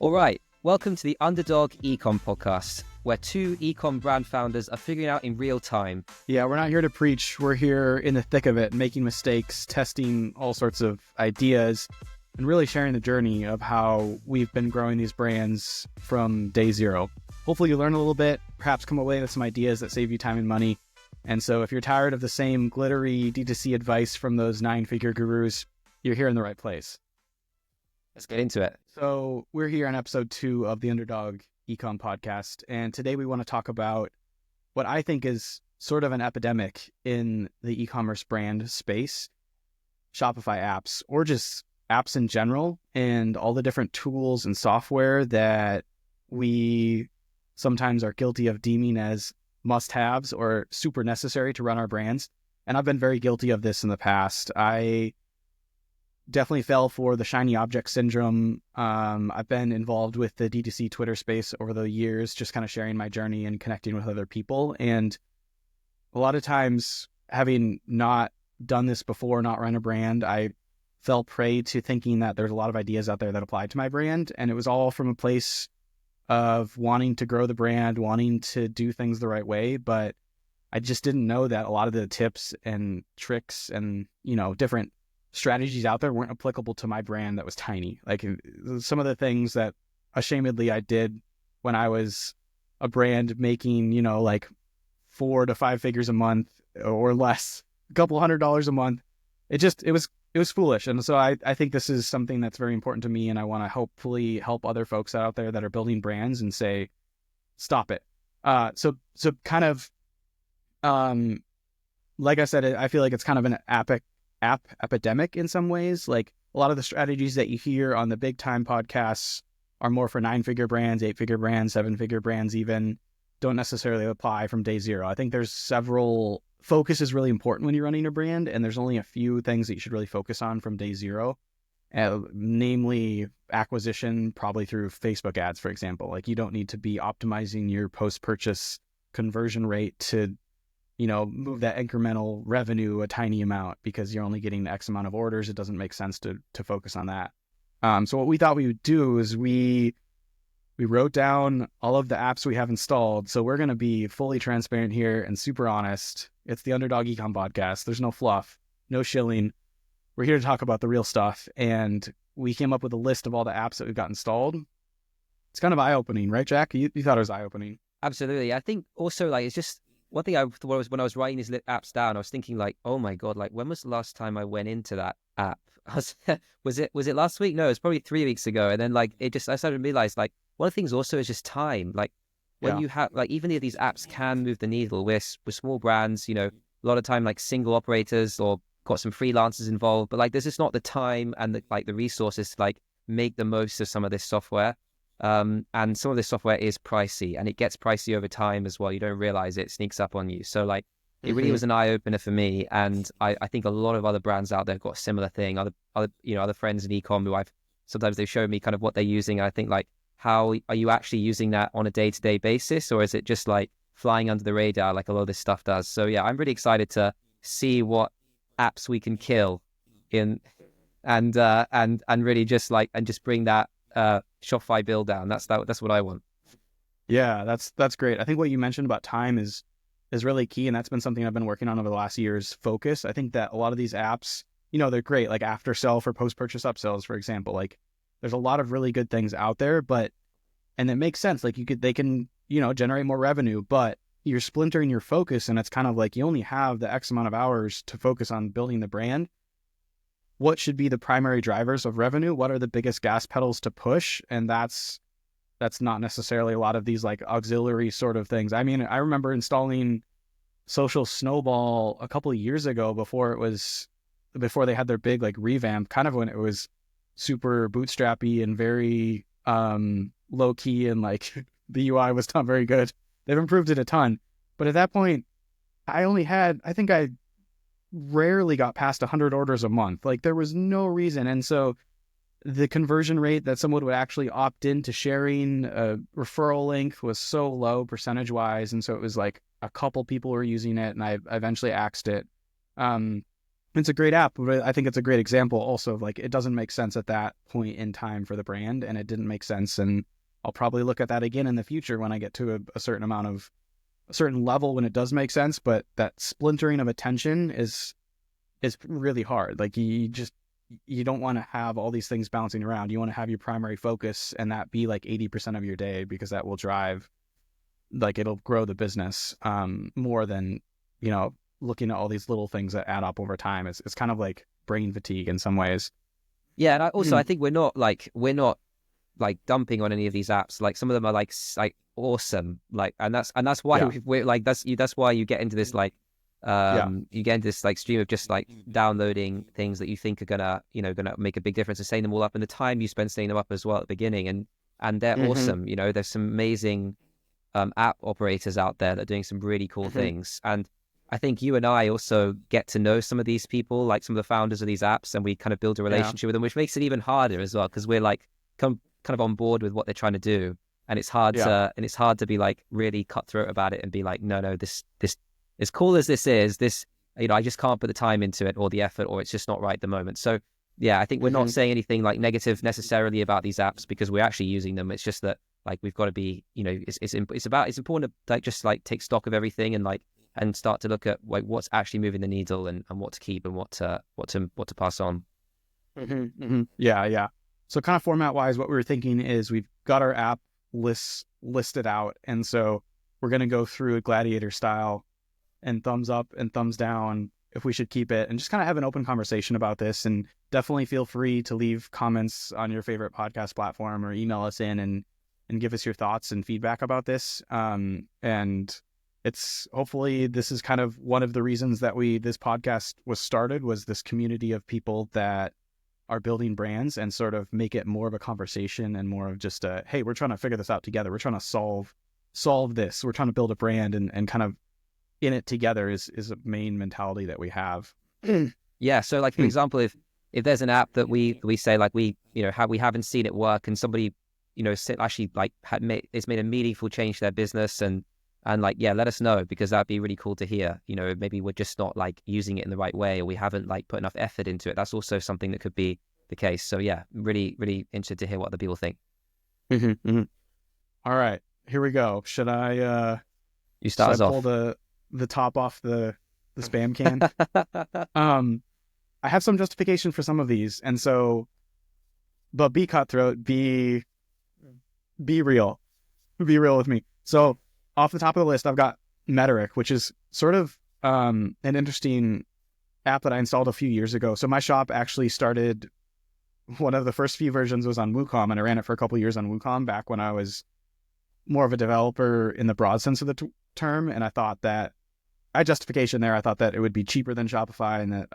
All right, welcome to the Underdog Ecom podcast, where two ecom brand founders are figuring out in real time. Yeah, we're not here to preach. We're here in the thick of it, making mistakes, testing all sorts of ideas, and really sharing the journey of how we've been growing these brands from day zero. Hopefully you learn a little bit, perhaps come away with some ideas that save you time and money. And so if you're tired of the same glittery D2C advice from those 9-figure gurus, you're here in the right place. Let's get into it. So we're here on episode 2 of the Underdog Ecom podcast, and today we want to talk about what I think is sort of an epidemic in the e-commerce brand space, Shopify apps, or just apps in general, and all the different tools and software that we sometimes are guilty of deeming as must-haves or super necessary to run our brands. And I've been very guilty of this in the past. I definitely fell for the shiny object syndrome. I've been involved with the D2C Twitter space over the years, just kind of sharing my journey and connecting with other people. And a lot of times, having not done this before, not run a brand, I fell prey to thinking that there's a lot of ideas out there that apply to my brand. And it was all from a place of wanting to grow the brand, wanting to do things the right way. But I just didn't know that a lot of the tips and tricks and, different strategies out there weren't applicable to my brand that was tiny. Like some of the things that ashamedly I did when I was a brand making, like 4 to 5 figures a month or less, a couple $100s a month. It was foolish. And so I think this is something that's very important to me. And I want to hopefully help other folks out there that are building brands and say, stop it. So kind of, like I said, I feel like it's kind of an app epidemic in some ways. Like a lot of the strategies that you hear on the big time podcasts are more for 9-figure brands, 8-figure brands, 7-figure brands even, don't necessarily apply from day zero. I think there's several. Focus is really important when you're running a brand, and there's only a few things that you should really focus on from day zero, namely acquisition, probably through Facebook ads, for example. Like you don't need to be optimizing your post-purchase conversion rate to move that incremental revenue a tiny amount because you're only getting X amount of orders. It doesn't make sense to focus on that. So what we thought we would do is we wrote down all of the apps we have installed. So we're going to be fully transparent here and super honest. It's the Underdog Ecom podcast. There's no fluff, no shilling. We're here to talk about the real stuff. And we came up with a list of all the apps that we've got installed. It's kind of eye-opening, right, Jack? You thought it was eye-opening. Absolutely. I think also it's just one thing I thought was when I was writing these apps down, I was thinking like, oh my God, like when was the last time I went into that app? Was it last week? No, it was probably 3 weeks ago. And then I started to realize like one of the things also is just time. Like when you have even if these apps can move the needle, we're small brands, a lot of time like single operators or got some freelancers involved, but like there's just not the time and the resources to like make the most of some of this software. And some of this software is pricey and it gets pricey over time as well. You don't realize it sneaks up on you. So like it really was an eye opener for me. And I think a lot of other brands out there have got a similar thing. Other friends in ecom who sometimes they show me kind of what they're using. I think like, how are you actually using that on a day-to-day basis? Or is it just like flying under the radar like a lot of this stuff does? So yeah, I'm really excited to see what apps we can kill in and really just bring that Shopify bill down. That's what I want. Yeah, that's great. I think what you mentioned about time is really key, and that's been something I've been working on over the last year's focus. I think that a lot of these apps, they're great, like after sell for post-purchase upsells, for example. Like there's a lot of really good things out there, and it makes sense. Like they can, generate more revenue, but you're splintering your focus, and it's kind of like you only have the X amount of hours to focus on building the brand. What should be the primary drivers of revenue? What are the biggest gas pedals to push? And that's not necessarily a lot of these like auxiliary sort of things. I mean, I remember installing Social Snowball a couple of years ago before they had their big like revamp, kind of when it was super bootstrappy and very low key, and like the UI was not very good. They've improved it a ton. But at that point, I think I rarely got past 100 orders a month. Like there was no reason. And so the conversion rate that someone would actually opt into sharing a referral link was so low percentage wise. And so it was like a couple people were using it, and I eventually axed it. And It's a great app, but I think it's a great example also of like, it doesn't make sense at that point in time for the brand, and it didn't make sense. And I'll probably look at that again in the future when I get to a certain amount of a certain level when it does make sense. But that splintering of attention is really hard. Like you don't want to have all these things bouncing around. You want to have your primary focus and that be like 80% of your day, because that will drive, like, it'll grow the business more than, looking at all these little things that add up over time. It's kind of like brain fatigue in some ways. Yeah, and I think we're not like dumping on any of these apps. Like some of them are like awesome. Like and that's why Yeah. we're like that's why you get into this like Yeah. you get into this like stream of just like downloading things that you think are gonna make a big difference and setting them all up, and the time you spend setting them up as well at the beginning, and they're Mm-hmm. awesome. There's some amazing app operators out there that are doing some really cool Mm-hmm. things. And I think you and I also get to know some of these people, like some of the founders of these apps, and we kind of build a Yeah. relationship with them, which makes it even harder as well, because we're like kind of on board with what they're trying to do. And Yeah. it's hard to be like really cutthroat about it and be like, no, this as cool as this is, this, I just can't put the time into it or the effort, or it's just not right at the moment. So yeah, I think we're not Mm-hmm. saying anything like negative necessarily about these apps because we're actually using them. It's just that like we've got to be, it's important to like just like take stock of everything and like and start to look at like what's actually moving the needle and what to keep and what to pass on. Mm-hmm. Mm-hmm. Yeah. Yeah. So kind of format wise, what we were thinking is we've got our app listed out. And so we're going to go through a gladiator style and thumbs up and thumbs down if we should keep it, and just kind of have an open conversation about this. And definitely feel free to leave comments on your favorite podcast platform or email us in and give us your thoughts and feedback about this. And it's hopefully this is kind of one of the reasons that this podcast was started, was this community of people that are building brands and sort of make it more of a conversation and more of just a, hey, we're trying to figure this out together. We're trying to solve this. We're trying to build a brand and kind of in it together is a main mentality that we have. Yeah. So like for example, if there's an app that we say like we we haven't seen it work and somebody actually like it's made a meaningful change to their business and like yeah, let us know, because that'd be really cool to hear. Maybe we're just not like using it in the right way, or we haven't like put enough effort into it. That's also something that could be the case. So yeah, really really interested to hear what other people think. Mm-hmm, mm-hmm. All right, here we go. Should I You start us pull off. the top off the spam can? I have some justification for some of these, and so, but be cutthroat, be real, be real with me. So off the top of the list, I've got Metric, which is sort of an interesting app that I installed a few years ago. So my shop actually started, one of the first few versions was on WooCom, and I ran it for a couple of years on WooCom back when I was more of a developer in the broad sense of the term. And I thought that I had justification there. I thought that it would be cheaper than Shopify, and that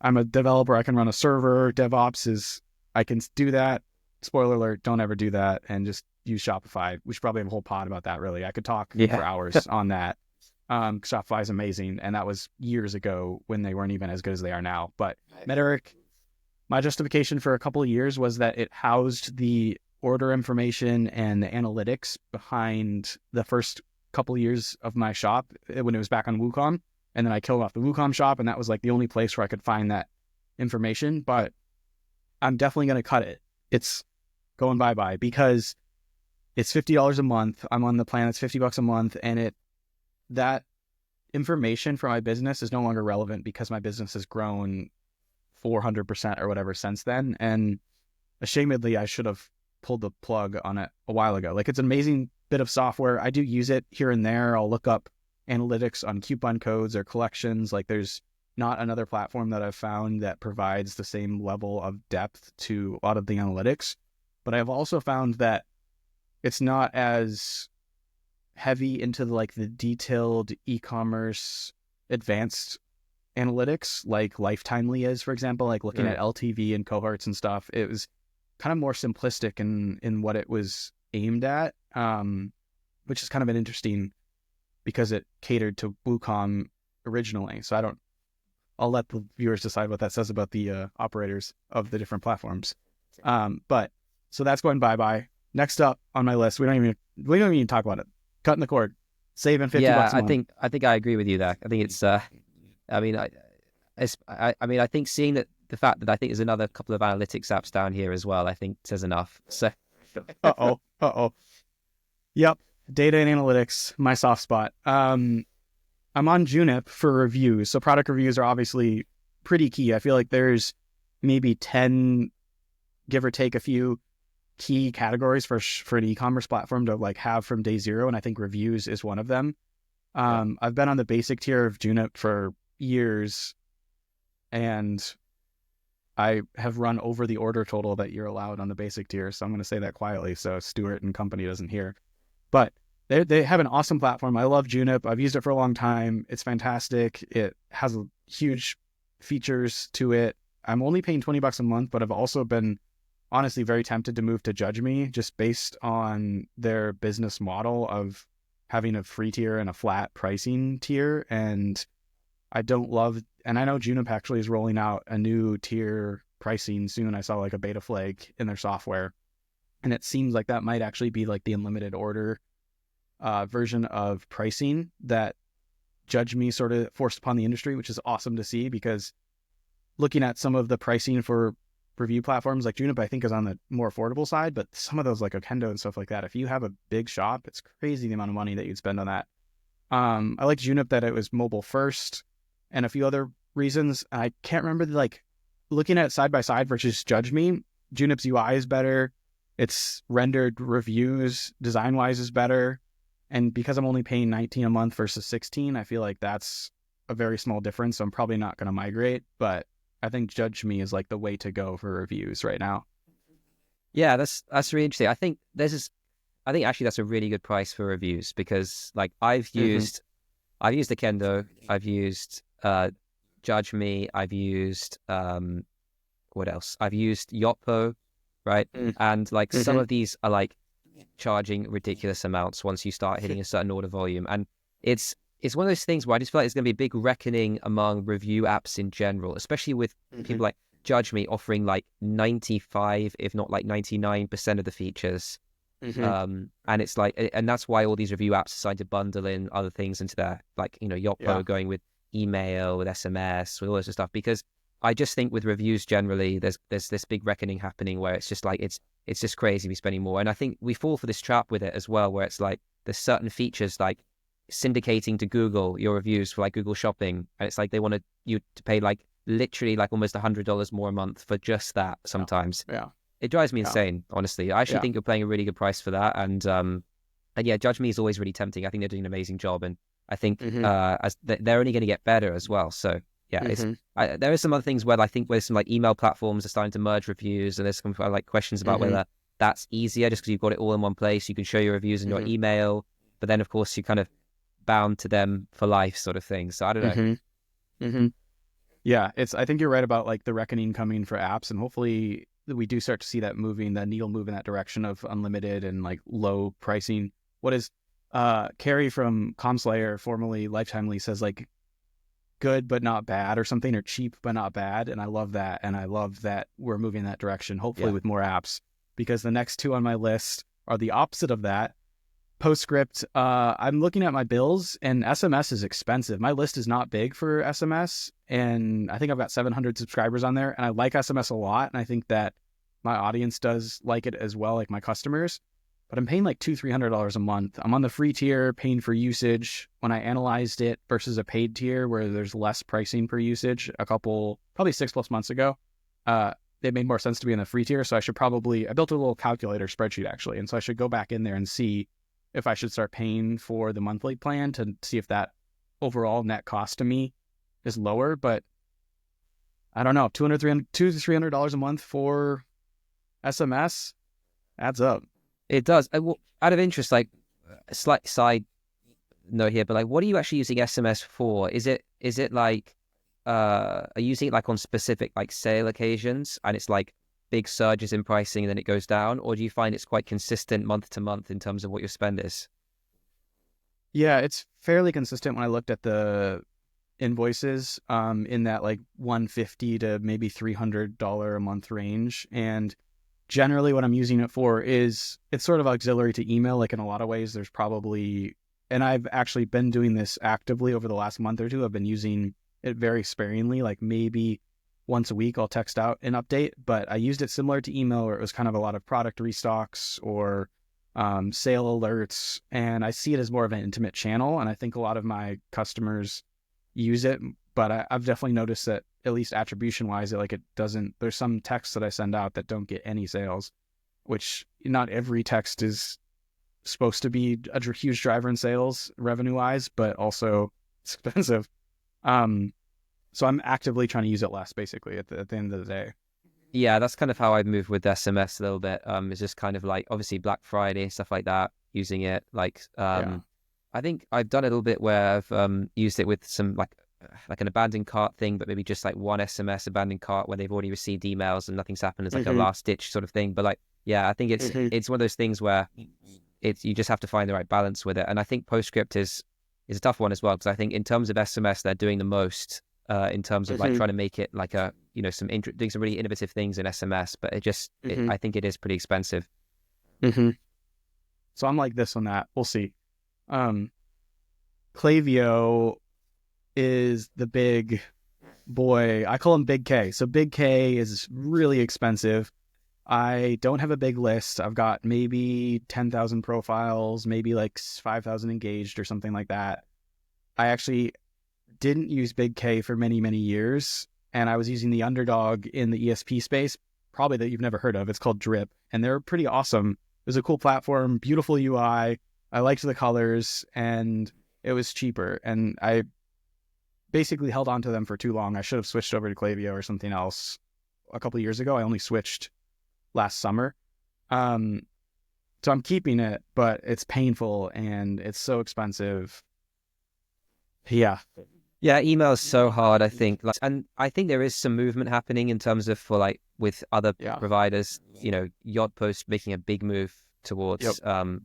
I'm a developer. I can run a server. DevOps I can do that. Spoiler alert, don't ever do that and just use Shopify. We should probably have a whole pod about that, really. I could talk for hours on that. Shopify is amazing. And that was years ago when they weren't even as good as they are now. But Metric, my justification for a couple of years was that it housed the order information and the analytics behind the first couple of years of my shop when it was back on WooCom. And then I killed off the WooCom shop, and that was like the only place where I could find that information. But I'm definitely going to cut it. It's going bye-bye because it's $50 a month. I'm on the plan that's $50 a month, and that information for my business is no longer relevant because my business has grown 400% or whatever since then. And ashamedly, I should have pulled the plug on it a while ago. Like, it's an amazing bit of software. I do use it here and there. I'll look up analytics on coupon codes or collections. Like, there's not another platform that I've found that provides the same level of depth to a lot of the analytics. But I've also found that it's not as heavy into the detailed e-commerce advanced analytics like Lifetimely is, for example, like looking at LTV and cohorts and stuff. It was kind of more simplistic in what it was aimed at, which is kind of an interesting, because it catered to WooCom originally. So I'll let the viewers decide what that says about the operators of the different platforms. But so that's going bye-bye. Next up on my list, we don't even talk about it. Cutting the cord, saving $50 a month. I think I agree with you there. I think it's I mean I mean, I think seeing that the fact that I think there's another couple of analytics apps down here as well, I think says enough. So Uh-oh. Yep. Data and analytics, my soft spot. I'm on Junip for reviews. So product reviews are obviously pretty key. I feel like there's maybe 10, give or take a few key categories for an e-commerce platform to like have from day zero. And I think reviews is one of them. I've been on the basic tier of Junip for years, and I have run over the order total that you're allowed on the basic tier. So I'm going to say that quietly so Stuart and company doesn't hear. But they have an awesome platform. I love Junip. I've used it for a long time. It's fantastic. It has huge features to it. I'm only paying $20 a month, but I've also been honestly very tempted to move to Judge Me just based on their business model of having a free tier and a flat pricing tier. And I don't love, and I know Junip actually is rolling out a new tier pricing soon. I saw like a beta flag in their software, and it seems like that might actually be like the unlimited order version of pricing that Judge Me sort of forced upon the industry, which is awesome to see, because looking at some of the pricing for review platforms like Junip, I think is on the more affordable side, but some of those like Okendo and stuff like that, if you have a big shop, it's crazy the amount of money that you'd spend on that. I like Junip that it was mobile first and a few other reasons. I can't remember like looking at it side by side versus Judge Me. Junip's UI is better. It's rendered reviews design wise is better. And because I'm only paying $19 a month versus $16, I feel like that's a very small difference. So I'm probably not going to migrate, but I think Judge Me is like the way to go for reviews right now. yeah, that's really interesting. I think actually that's a really good price for reviews, because like I've used Akendo, I've used Judge Me, I've used what else? I've used Yotpo, right? And like some of these are like charging ridiculous amounts once you start hitting a certain order volume. And it's one of those things where I just feel like there's going to be a big reckoning among review apps in general, especially with people like Judge Me offering like 95, if not like 99% of the features. And it's like, and that's why all these review apps decide to bundle in other things into their, like, you know, Yotpo going with email, with SMS, with all this stuff. Because I just think with reviews generally, there's this big reckoning happening where it's just like, it's just crazy to be spending more. And I think we fall for this trap with it as well, where it's like there's certain features like syndicating to Google your reviews for like Google Shopping, and it's like they want you to pay like literally like almost $100 more a month for just that sometimes. It drives me insane, honestly. I actually think you're paying a really good price for that. And yeah, Judge Me is always really tempting. I think they're doing an amazing job, and I think as they're only going to get better as well. So yeah, there are some other things where I think where some like email platforms are starting to merge reviews, and there's some like questions about whether that's easier just because you've got it all in one place. You can show your reviews in your email, but then of course you kind of bound to them for life sort of thing. So I don't know. Yeah, I think you're right about like the reckoning coming for apps, and hopefully we do start to see that needle move in that direction of unlimited and like low pricing. What is Carrie from ComSlayer, formerly Lifetimely, says like good but not bad or something, or cheap but not bad. And I love that. And I love that we're moving in that direction, hopefully with more apps, because the next two on my list are the opposite of that. Postscript, I'm looking at my bills, and SMS is expensive. My list is not big for SMS, and I think I've got 700 subscribers on there, and I like SMS a lot, and I think that my audience does like it as well, like my customers. But I'm paying like $200-300 a month. I'm on the free tier, paying for usage. When I analyzed it versus a paid tier where there's less pricing per usage, probably 6+ months ago, it made more sense to be in the free tier. So I built a little calculator spreadsheet actually, and so I should go back in there and see if I should start paying for the monthly plan to see if that overall net cost to me is lower. But I don't know, $200-300 a month for SMS adds up. It does. Out of interest, like a slight side note here, but like, what are you actually using SMS for? Is it like, are you using it like on specific like sale occasions, and it's like big surges in pricing and then it goes down, or do you find it's quite consistent month to month in terms of what your spend is? Yeah, it's fairly consistent when I looked at the invoices in that like $150 to maybe $300 a month range. And generally what I'm using it for is it's sort of auxiliary to email. Like in a lot of ways, there's probably, and I've actually been doing this actively over the last month or two. I've been using it very sparingly. Like maybe once a week I'll text out an update, but I used it similar to email where it was kind of a lot of product restocks or sale alerts. And I see it as more of an intimate channel. And I think a lot of my customers use it, but I've definitely noticed that at least attribution wise, it doesn't, there's some texts that I send out that don't get any sales, which not every text is supposed to be a huge driver in sales revenue wise, but also it's expensive. So I'm actively trying to use it less basically at the end of the day. Yeah, that's kind of how I move with SMS a little bit. It's just kind of like obviously Black Friday, stuff like that, using it. I think I've done a little bit where I've used it with some like an abandoned cart thing, but maybe just like one SMS abandoned cart where they've already received emails and nothing's happened. It's like a last ditch sort of thing. But like, yeah, I think it's one of those things where you just have to find the right balance with it. And I think Postscript is a tough one as well, because I think in terms of SMS, they're doing the most in terms of like trying to make it like a, doing some really innovative things in SMS, but I think it is pretty expensive. So I'm like this on that. We'll see. Klaviyo is the big boy. I call him Big K. So Big K is really expensive. I don't have a big list. I've got maybe 10,000 profiles, maybe like 5,000 engaged or something like that. I actually didn't use Big K for many, many years. And I was using the Underdog in the ESP space, probably that you've never heard of. It's called Drip. And they're pretty awesome. It was a cool platform, beautiful UI. I liked the colors and it was cheaper. And I basically held on to them for too long. I should have switched over to Klaviyo or something else a couple of years ago. I only switched last summer. So I'm keeping it, but it's painful and it's so expensive. Yeah. Yeah, email is so hard, I think. And I think there is some movement happening in terms of with other providers, Yotpost making a big move towards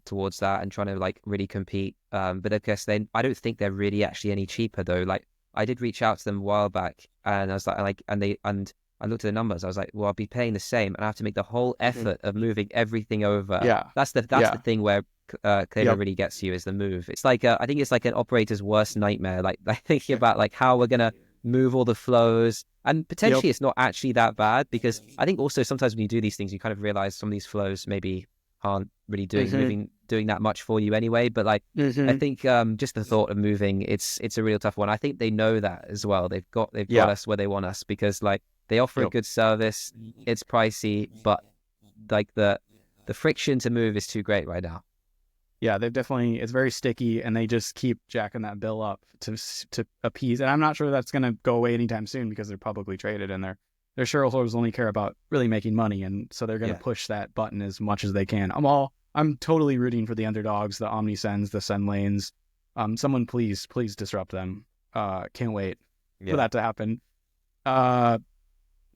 towards that and trying to like really compete. But I guess I don't think they're really actually any cheaper though. Like I did reach out to them a while back and I was like and I looked at the numbers. I was like, well, I'll be paying the same, and I have to make the whole effort of moving everything over. Yeah, that's the thing where Klaviyo really gets you is the move. It's like I think it's like an operator's worst nightmare. Like thinking about like how we're gonna move all the flows, and potentially it's not actually that bad, because I think also sometimes when you do these things, you kind of realize some of these flows maybe aren't really doing that much for you anyway. But like I think just the thought of moving, it's a real tough one. I think they know that as well. They've got us where they want us, because like they offer a good service. It's pricey, but like the friction to move is too great right now. Yeah, it's very sticky, and they just keep jacking that bill up to appease. And I'm not sure that's going to go away anytime soon, because they're publicly traded and their shareholders only care about really making money, and so they're going to push that button as much as they can. I'm totally rooting for the underdogs, the OmniSends, the Send Lanes. Someone please disrupt them. Can't wait for that to happen.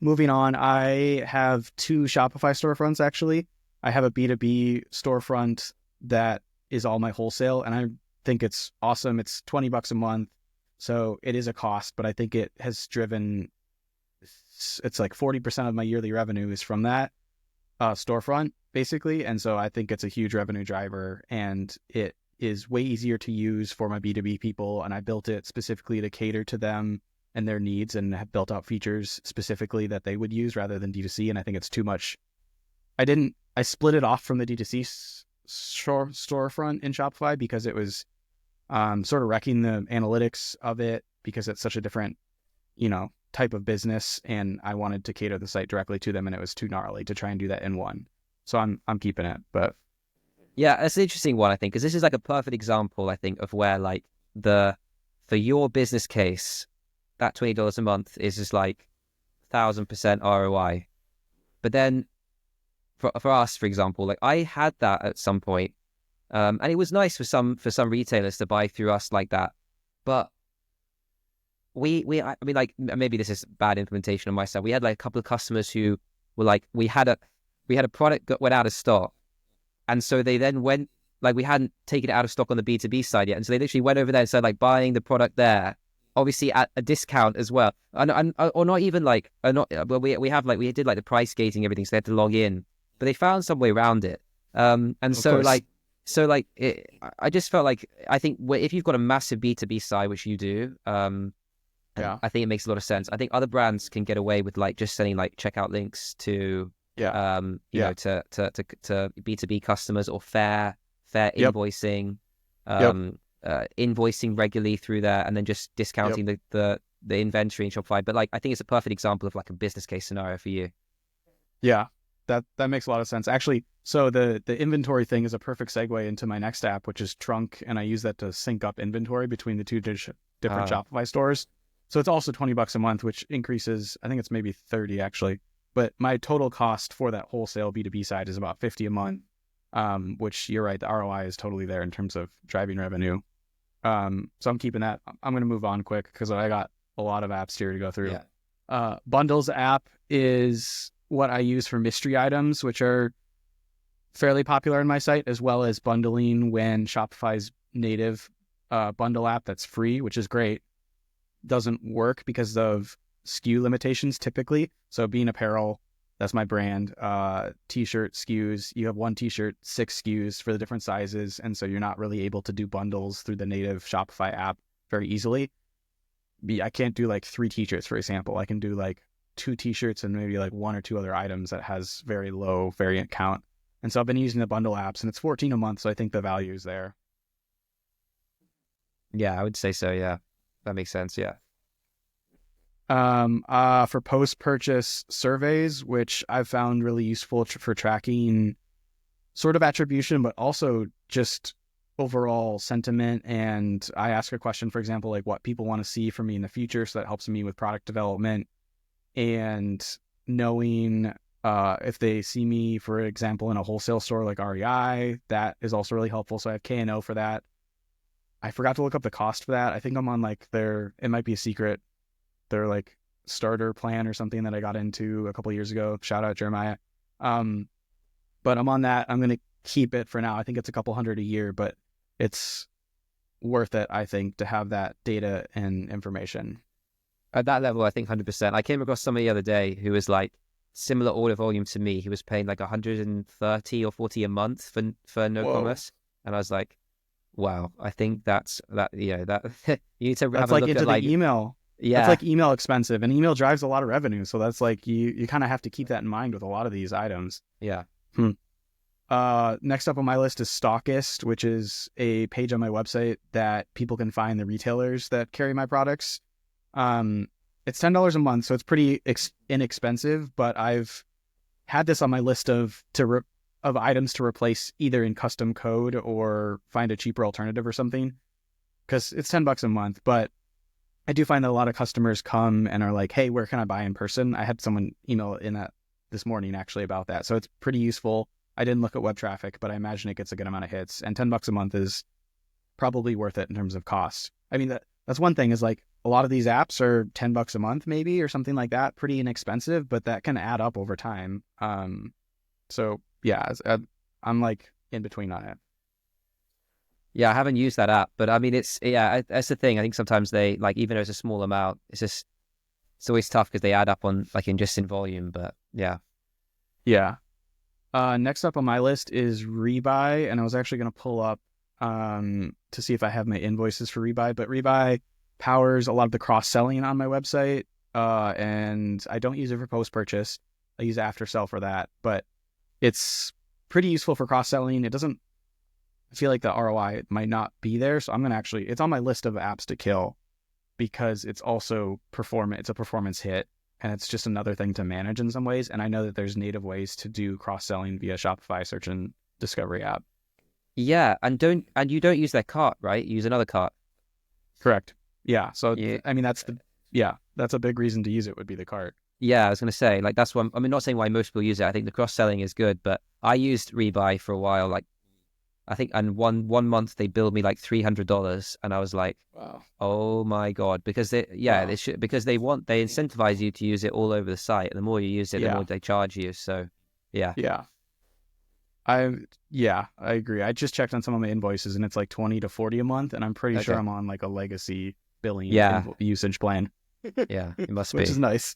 Moving on, I have 2 Shopify storefronts actually. I have a B2B storefront that is all my wholesale, and I think it's awesome. It's $20 a month, so it is a cost, but I think it has driven, it's like 40% of my yearly revenue is from that storefront basically. And so I think it's a huge revenue driver, and it is way easier to use for my B2B people. And I built it specifically to cater to them and their needs, and have built out features specifically that they would use rather than D2C. And I think it's too much. I split it off from the D2C storefront in Shopify, because it was sort of wrecking the analytics of it, because it's such a different, type of business, and I wanted to cater the site directly to them, and it was too gnarly to try and do that in one. So I'm keeping it. But yeah, it's an interesting one, I think, because this is like a perfect example, I think, of where like for your business case, that $20 a month is just like 1,000% ROI. But then for us, for example, like I had that at some point, and it was nice for some retailers to buy through us like that. But I mean, like, maybe this is bad implementation on my side. We had like a couple of customers who were like, we had a product that went out of stock, and so they then went, like, we hadn't taken it out of stock on the B2B side yet, and so they literally went over there and started like buying the product there, obviously at a discount as well, and or not even like, not well, we did like the price gating and everything, so they had to log in, but they found some way around it, and so I just felt like, I think if you've got a massive B2B side, which you do, And Yeah. I think it makes a lot of sense. I think other brands can get away with like just sending like checkout links to Yeah. you Yeah. know, to B2B customers, or fair Yep. invoicing, Yep. invoicing regularly through there, and then just Yep. discounting the inventory in Shopify. But like I think it's a perfect example of like a business case scenario for you. Yeah. That makes a lot of sense. Actually, so the inventory thing is a perfect segue into my next app, which is Trunk, and I use that to sync up inventory between the two different Ah, Shopify stores. So it's also $20 a month, which increases, I think it's maybe 30 actually. But my total cost for that wholesale B2B side is about 50 a month. Which you're right, the ROI is totally there in terms of driving revenue. So I'm keeping that. I'm going to move on quick because I got a lot of apps here to go through. yeah. Bundles app is what I use for mystery items, which are fairly popular on my site, as well as bundling when Shopify's native bundle app that's free, which is great, doesn't work because of SKU limitations typically. So being apparel, that's my brand. T-shirt SKUs, you have one T-shirt, 6 SKUs for the different sizes, and so you're not really able to do bundles through the native Shopify app very easily. I can't do like 3 T-shirts, for example. I can do like 2 T-shirts and maybe like 1 or 2 other items that has very low variant count. And so I've been using the bundle apps, and it's 14 a month, so I think the value is there. Yeah, I would say so. Yeah, that makes sense. Yeah. For post-purchase surveys, which I've found really useful for tracking sort of attribution, but also just overall sentiment. And I ask a question, for example, like what people want to see from me in the future. So that helps me with product development and knowing if they see me, for example, in a wholesale store like REI, that is also really helpful. So I have K&O for that. I forgot to look up the cost for that. I think I'm on like it might be a secret, their like starter plan or something that I got into a couple of years ago. Shout out Jeremiah. Um, but I'm on that. I'm going to keep it for now. I think it's a couple hundred a year, but it's worth it, I think, to have that data and information. At that level, I think 100%. I came across somebody the other day who was like similar order volume to me. He was paying like 130 or 40 a month for no Whoa. commerce, and I was like, wow. I think that's that. You know that you need to have That's a like look at into like the email. That's yeah, like email expensive, and email drives a lot of revenue. So that's like you kind of have to keep that in mind with a lot of these items. yeah. Hmm. Next up on my list is Stockist, which is a page on my website that people can find the retailers that carry my products. It's $10 a month, so it's pretty inexpensive. But I've had this on my list of items to replace either in custom code or find a cheaper alternative or something, because it's $10 a month. But I do find that a lot of customers come and are like, "Hey, where can I buy in person?" I had someone email in that this morning actually about that, so it's pretty useful. I didn't look at web traffic, but I imagine it gets a good amount of hits, and $10 a month is probably worth it in terms of cost. I mean, that's one thing is like a lot of these apps are $10 a month maybe or something like that, pretty inexpensive, but that can add up over time. So yeah, I'm like in between on it. Yeah, I haven't used that app, but I mean, that's the thing. I think sometimes they like, even though it's a small amount, it's always tough because they add up on like in volume. But yeah, Yeah. Next up on my list is Rebuy, and I was actually going to pull up to see if I have my invoices for Rebuy, but Rebuy powers a lot of the cross-selling on my website, and I don't use it for post-purchase. I use after sell for that, but it's pretty useful for cross-selling. I feel like the ROI might not be there, so I'm going to it's on my list of apps to kill because it's also it's a performance hit, and it's just another thing to manage in some ways. And I know that there's native ways to do cross-selling via Shopify search and discovery app. yeah, and you don't use their cart, right? You use another cart. Correct. Yeah. So, Yeah, I mean, that's a big reason to use it would be the cart. yeah. I was gonna say like that's one. I mean, not saying why most people use it. I think the cross selling is good, but I used Rebuy for a while. Like I think, and one month they billed me like $300, and I was like, Wow. oh my god, because they Wow. should, because they incentivize you to use it all over the site. And the more you use it, the more Yeah. they charge you. So yeah, Yeah. I yeah, I agree. I just checked on some of my invoices and it's like 20 to 40 a month, and I'm pretty sure okay, I'm on like a legacy billing yeah, usage plan, yeah, it must which is be. nice.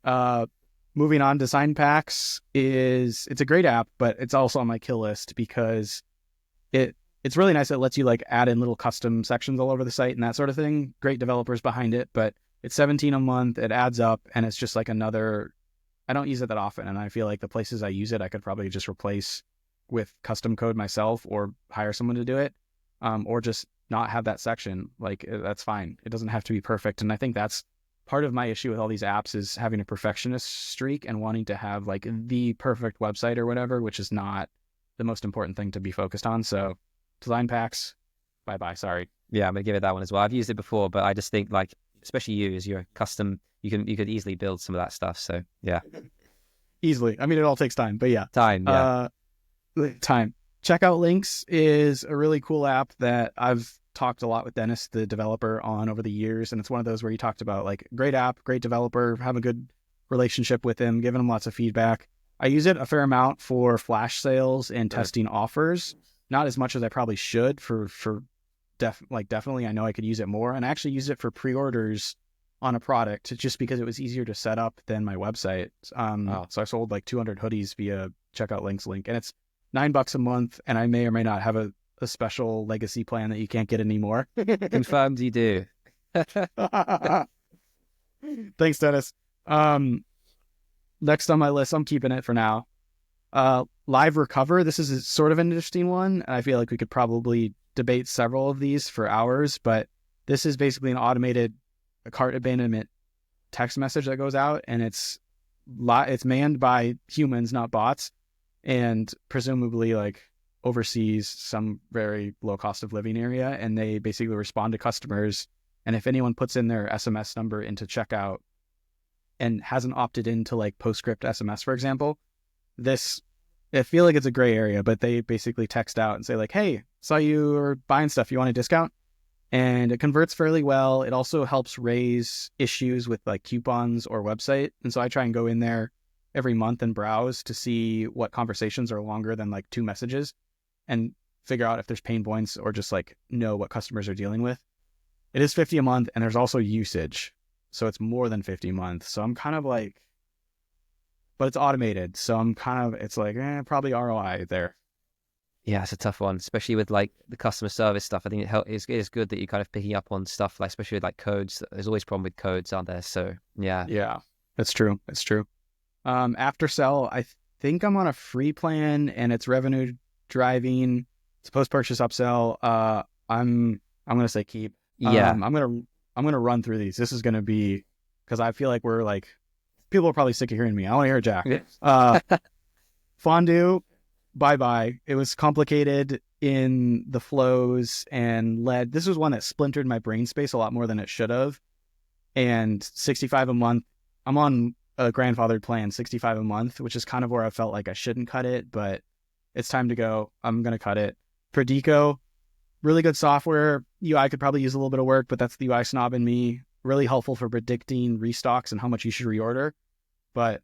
Uh, Moving on, Design Packs it's a great app, but it's also on my kill list because it's really nice. It lets you like add in little custom sections all over the site and that sort of thing. Great developers behind it, but it's 17 a month. It adds up, and it's just like another. I don't use it that often, and I feel like the places I use it, I could probably just replace with custom code myself or hire someone to do it, or just not have that section. Like that's fine. It doesn't have to be perfect, and I think that's part of my issue with all these apps is having a perfectionist streak and wanting to have like the perfect website or whatever, which is not the most important thing to be focused on. So design packs, bye. Sorry. Yeah, I'm gonna give it that one as well. I've used it before, but I just think like, especially you as your custom, you could easily build some of that stuff. So yeah, Easily. I mean, it all takes time, but yeah. time. Yeah, Time. Checkout Links is a really cool app that I've talked a lot with Dennis, the developer, on over the years. And it's one of those where he talked about like great app, great developer, have a good relationship with him, giving him lots of feedback. I use it a fair amount for flash sales and testing offers. Not as much as I probably should for definitely I know I could use it more. And I actually use it for pre-orders on a product just because it was easier to set up than my website. So I sold like 200 hoodies via Checkout Links link, and it's $9 a month, and I may or may not have a special legacy plan that you can't get anymore. confirmed you do. Thanks, Dennis. Next on my list, I'm keeping it for now. Live Recover. This is sort of an interesting one. I feel like we could probably debate several of these for hours, but this is basically an automated cart abandonment text message that goes out, and it's manned by humans, not bots, and presumably like oversees some very low cost of living area, and they basically respond to customers. And if anyone puts in their SMS number into checkout and hasn't opted into like PostScript SMS, for example, I feel like it's a gray area, but they basically text out and say like, hey, saw you are buying stuff, you want a discount? And it converts fairly well. It also helps raise issues with like coupons or website. And so I try and go in there every month and browse to see what conversations are longer than like 2 messages and figure out if there's pain points or just like know what customers are dealing with. It is $50 a month, and there's also usage. So it's more than $50 a month. So I'm kind of like, but it's automated. So it's like, probably ROI there. Yeah, it's a tough one, especially with like the customer service stuff. I think it is good that you're kind of picking up on stuff, like especially with like codes. There's always a problem with codes, aren't there? So yeah. Yeah, that's true. It's true. After sell, I think I'm on a free plan, and it's revenue driving. It's a post-purchase upsell. I'm going to say keep. Yeah. I'm going to run through these. This is going to be, because I feel like we're like, people are probably sick of hearing me. I want to hear Jack. Fondue. Bye. It was complicated in the flows and this was one that splintered my brain space a lot more than it should have. And $65 a month, I'm on a grandfathered plan, $65 a month, which is kind of where I felt like I shouldn't cut it, but it's time to go. I'm going to cut it. Predico, really good software. UI could probably use a little bit of work, but that's the UI snob in me. Really helpful for predicting restocks and how much you should reorder, but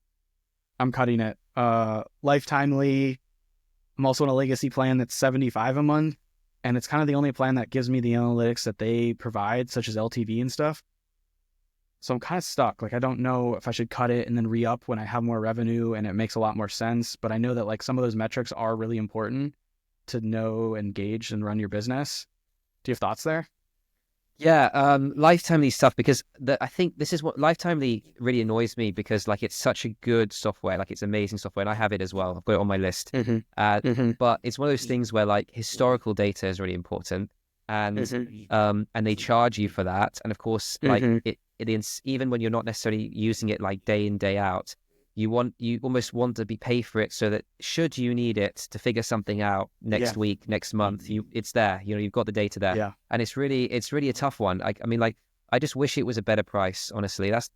I'm cutting it. Lifetimely, I'm also on a legacy plan that's $75 a month, and it's kind of the only plan that gives me the analytics that they provide, such as LTV and stuff. So I'm kind of stuck. Like, I don't know if I should cut it and then re-up when I have more revenue and it makes a lot more sense. But I know that like some of those metrics are really important to know and gauge and run your business. Do you have thoughts there? Yeah, Lifetimely stuff, because I think this is what Lifetimely really annoys me, because like it's such a good software, like it's amazing software, and I have it as well. I've got it on my list. But it's one of those things where like historical data is really important, and they charge you for that. And of course, like even when you're not necessarily using it like day in, day out, you almost want to be paid for it, so that should you need it to figure something out next week, next month, it's there. You've got the data there. Yeah. And it's really a tough one. I mean, like, I just wish it was a better price, honestly. That's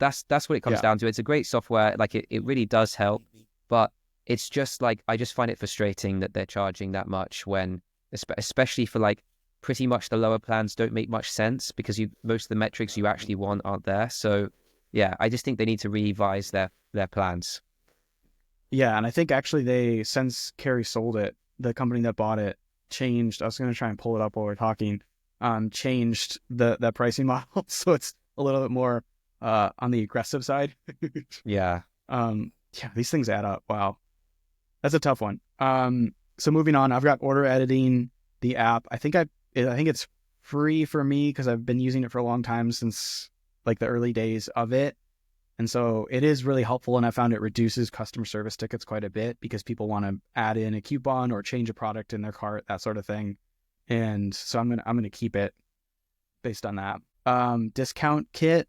what it comes down to. It's a great software. Like it really does help, but it's just like, I just find it frustrating that they're charging that much when, especially for like pretty much the lower plans don't make much sense, because most of the metrics you actually want aren't there. So yeah, I just think they need to revise their plans. Yeah, and I think actually since Carrie sold it, the company that bought it changed. I was going to try and pull it up while we're talking. Changed the pricing model, so it's a little bit more on the aggressive side. Yeah. These things add up. Wow, that's a tough one. So moving on, I've got order editing, the app. I think it's free for me because I've been using it for a long time, since like the early days of it. And so it is really helpful, and I found it reduces customer service tickets quite a bit because people want to add in a coupon or change a product in their cart, that sort of thing. And so I'm gonna keep it based on that. Discount Kit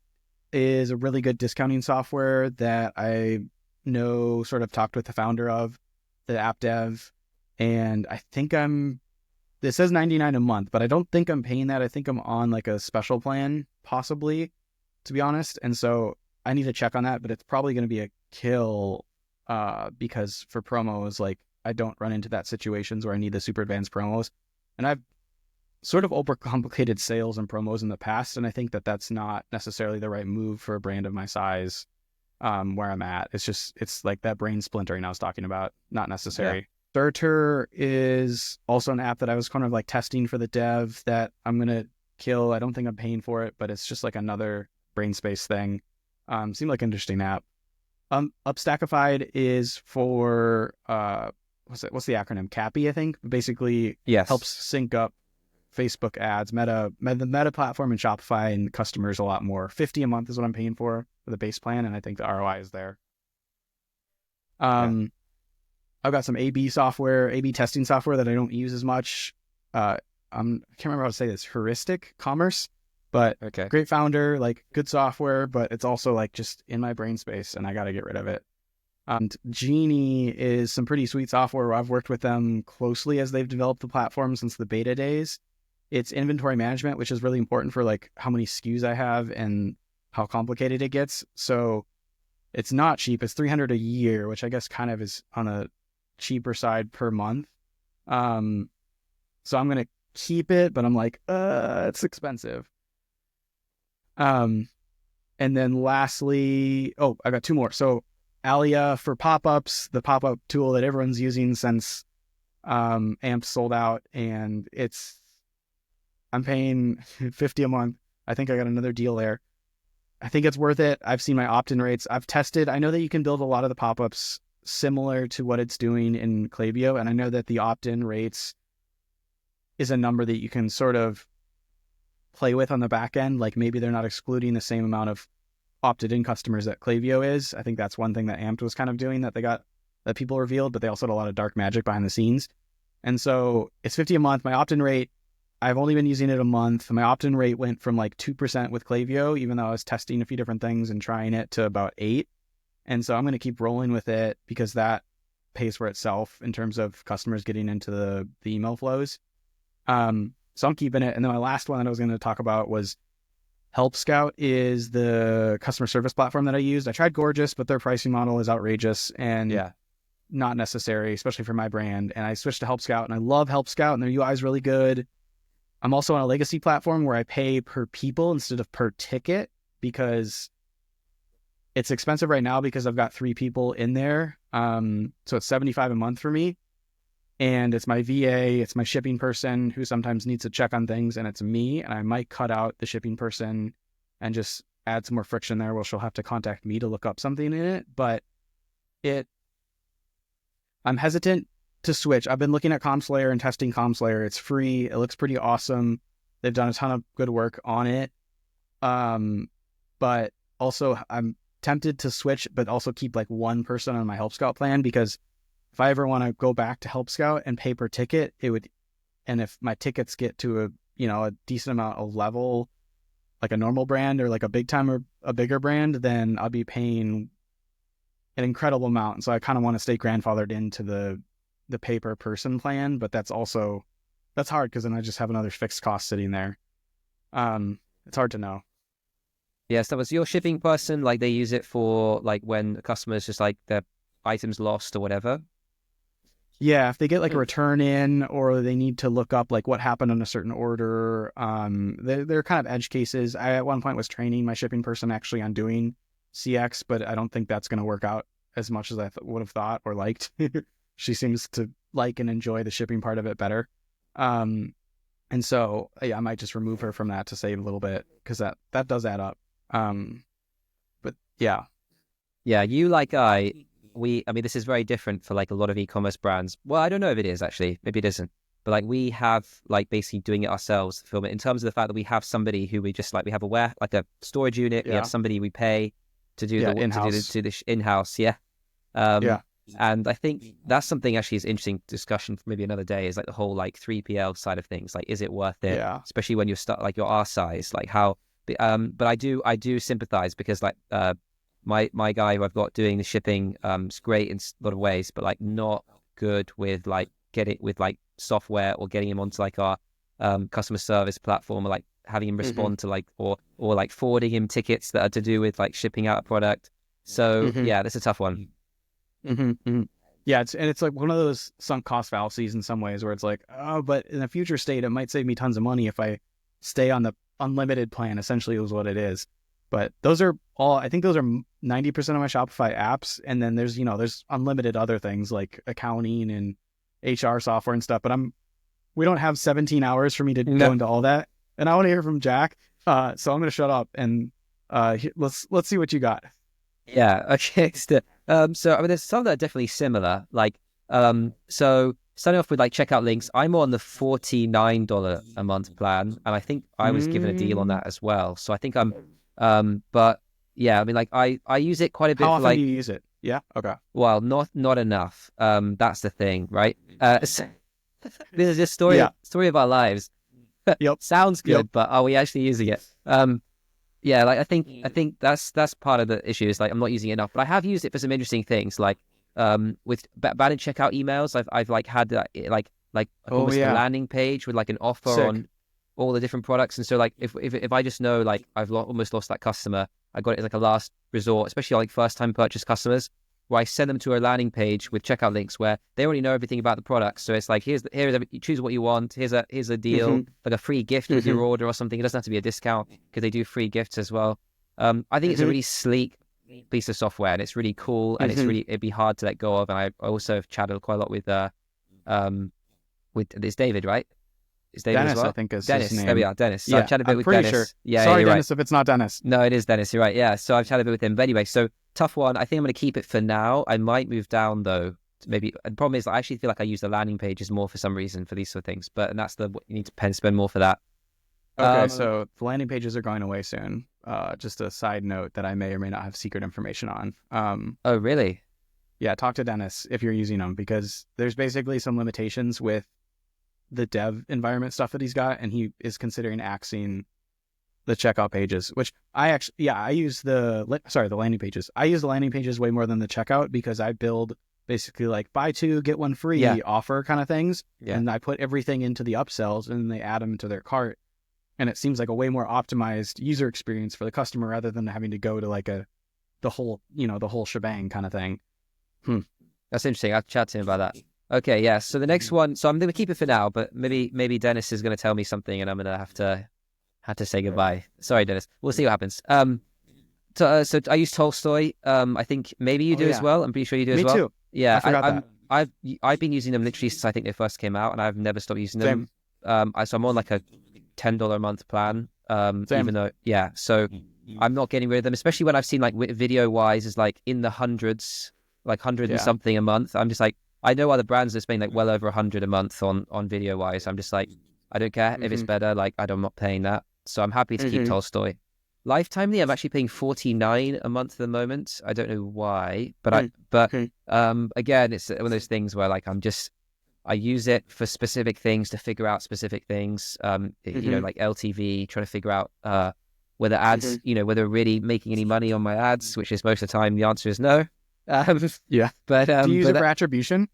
is a really good discounting software that I know, sort of talked with the founder of the app dev, and I think it says $99 a month, but I don't think I'm paying that. I think I'm on like a special plan, possibly, to be honest. And so I need to check on that, but it's probably going to be a kill because for promos, like I don't run into that situations where I need the super advanced promos. And I've sort of overcomplicated sales and promos in the past, and I think that that's not necessarily the right move for a brand of my size where I'm at. It's like that brain splintering I was talking about, not necessary. Yeah. Starter is also an app that I was kind of like testing for the dev that I'm going to kill. I don't think I'm paying for it, but it's just like another brain space thing. Seemed like an interesting app. Upstackified is for, what's the acronym? CAPI, I think. Basically helps sync up Facebook ads, the Meta platform, and Shopify and customers a lot more. $50 a month is what I'm paying for the base plan, and I think the ROI is there. I've got some A/B testing software that I don't use as much. I can't remember how to say this. Heuristic Commerce, but great founder, like good software, but it's also like just in my brain space, and I got to get rid of it. And Genie is some pretty sweet software where I've worked with them closely as they've developed the platform since the beta days. It's inventory management, which is really important for like how many SKUs I have and how complicated it gets. So it's not cheap. It's $300 a year, which I guess kind of is on a cheaper side per month. So I'm going to keep it, but I'm like, it's expensive. And then lastly, I got two more. So Alia for pop-ups, the pop-up tool that everyone's using since AMP sold out, and I'm paying $50 a month. I think I got another deal there. I think it's worth it. I've seen my opt-in rates. I've tested. I know that you can build a lot of the pop-ups similar to what it's doing in Klaviyo, and I know that the opt-in rates is a number that you can sort of play with on the back end. Like maybe they're not excluding the same amount of opted-in customers that Klaviyo is. I think that's one thing that Amped was kind of doing that people revealed, but they also had a lot of dark magic behind the scenes. And so it's $50 a month. My opt-in rate, I've only been using it a month. My opt-in rate went from like 2% with Klaviyo, even though I was testing a few different things and trying it, to about 8%. And so I'm going to keep rolling with it because that pays for itself in terms of customers getting into the email flows. So I'm keeping it. And then my last one that I was going to talk about was Help Scout is the customer service platform that I used. I tried Gorgeous, but their pricing model is outrageous and not necessary, especially for my brand. And I switched to Help Scout, and I love Help Scout, and their UI is really good. I'm also on a legacy platform where I pay per people instead of per ticket because it's expensive right now because I've got 3 people in there. So it's $75 a month for me. And it's my VA, it's my shipping person who sometimes needs to check on things, and it's me. And I might cut out the shipping person and just add some more friction there where she'll have to contact me to look up something in it. But I'm hesitant to switch. I've been looking at CommSlayer and testing CommSlayer. It's free. It looks pretty awesome. They've done a ton of good work on it. But also I'm tempted to switch, but also keep like one person on my Help Scout plan, because if I ever want to go back to Help Scout and pay per ticket, and if my tickets get to a decent amount of level, like a normal brand or like a big time or a bigger brand, then I'll be paying an incredible amount. And so I kind of want to stay grandfathered into the pay per person plan, but that's hard because then I just have another fixed cost sitting there. It's hard to know. Yes, that was your shipping person. Like they use it for like when a customer's just like their items lost or whatever. Yeah, if they get like a return in, or they need to look up like what happened on a certain order, they're kind of edge cases. I at one point was training my shipping person actually on doing CX, but I don't think that's going to work out as much as I would have thought or liked. She seems to like and enjoy the shipping part of it better. And so I might just remove her from that to save a little bit, because that does add up. But yeah. Yeah, I mean, this is very different for like a lot of e-commerce brands. Well, I don't know if it is actually. Maybe it isn't. but like we have like basically doing it ourselves, fulfillment, in terms of the fact that we have somebody who we just like, we have like a storage unit. We have Yeah. somebody we pay to do Yeah. the In-house. in-house. Yeah. Um, Yeah. and I think that's something actually is interesting discussion for maybe another day, is like the whole like 3PL side of things. Like, is it worth it? Yeah. Especially when you're like you're our size, like how, but I do sympathize, because like, my guy who I've got doing the shipping, is great in a lot of ways, but like not good with like getting with like software, or getting him onto like our, customer service platform, or like having him respond to like, or like forwarding him tickets that are to do with like shipping out a product. So Mm-hmm. yeah, that's a tough one. Mm-hmm. Yeah, it's like one of those sunk cost fallacies in some ways, where it's like, oh, but in a future state, it might save me tons of money if I stay on the unlimited plan. Essentially, is what it is. But those are all. I think those are 90% of my Shopify apps, and then there's unlimited other things like accounting and HR software and stuff. But we don't have 17 hours for me to No. go into all that, and I want to hear from Jack. So I'm going to shut up and let's see what you got. Yeah. Okay. So I mean, there's some that are definitely similar. Like, so starting off with like checkout links, I'm on the $49 a month plan, and I think I was given a deal on that as well. So I think but yeah, I mean, like I use it quite a bit How for often like, do you use it? Yeah. Okay. well, not enough. That's the thing, right? So, this is just Yeah. story of our lives. Yep. Sounds Yep. good, but are we actually using it? Yeah, like I think that's part of the issue, is like I'm not using it enough, but I have used it for some interesting things, like with banned checkout emails. I've like had like Oh almost a yeah. landing page with like an offer Sick. on all the different products, and so like if I just know like I've almost lost that customer, I got it as like a last resort, especially like first time purchase customers, where I send them to a landing page with checkout links where they already know everything about the product. So it's like, you choose what you want. Here's a deal, Mm-hmm. like a free gift with your Mm-hmm. order or something. It doesn't have to be a discount, because they do free gifts as well. I think it's a Mm-hmm. really sleek piece of software, and it's really cool, and Mm-hmm. it'd be hard to let go of. And I also have chatted quite a lot with it's David, right? Is David as Dennis, I well? think is his Dennis. There we name. are, Dennis. So I've Yeah, chatted a bit I'm with pretty sure. Dennis. Yeah, Sorry, you're right. Dennis, if it's not Dennis. No, it is Dennis. You're right. Yeah. So I've chatted a bit with him. But anyway, so tough one. I think I'm going to keep it for now. I might move down though. Maybe the problem is I actually feel like I use the landing pages more for some reason for these sort of things. And that's you need to spend more for that. Okay, so the landing pages are going away soon. Just a side note that I may or may not have secret information on. Oh, really? Yeah, talk to Dennis if you're using them, because there's basically some limitations with the dev environment stuff that he's got, and he is considering axing the checkout pages, which I use the landing pages. I use the landing pages way more than the checkout, because I build basically like buy two, get one free offer kind of things. Yeah. And I put everything into the upsells, and they add them to their cart. And it seems like a way more optimized user experience for the customer, rather than having to go to like the whole shebang kind of thing. That's interesting. I'll chat to him about that. Okay, yeah. So the next one, so I'm going to keep it for now, but maybe Dennis is going to tell me something, and I'm going to have to say goodbye. Sorry, Dennis. We'll see what happens. So I use Tolstoy. I think maybe you do as well. I'm pretty sure you do as well. Me too. Yeah, I forgot that. I've been using them literally since I think they first came out, and I've never stopped using them. Same. So I'm on like a $10 a month plan. Same. Even though so I'm not getting rid of them, especially when I've seen like video wise is like in the hundreds, like 100 and something a month. I'm just like, I know other brands that are spending like well over 100 a month on video wise. I'm just like, I don't care if it's better. Like I'm not paying that, so I'm happy to keep Tolstoy. Lifetimely, I'm actually paying $49 a month at the moment. I don't know why, but again, it's one of those things where like I use it for specific things, to figure out specific things. Like LTV, trying to figure out whether ads, whether really making any money on my ads, which is most of the time the answer is no. Yeah. But do you use it for attribution?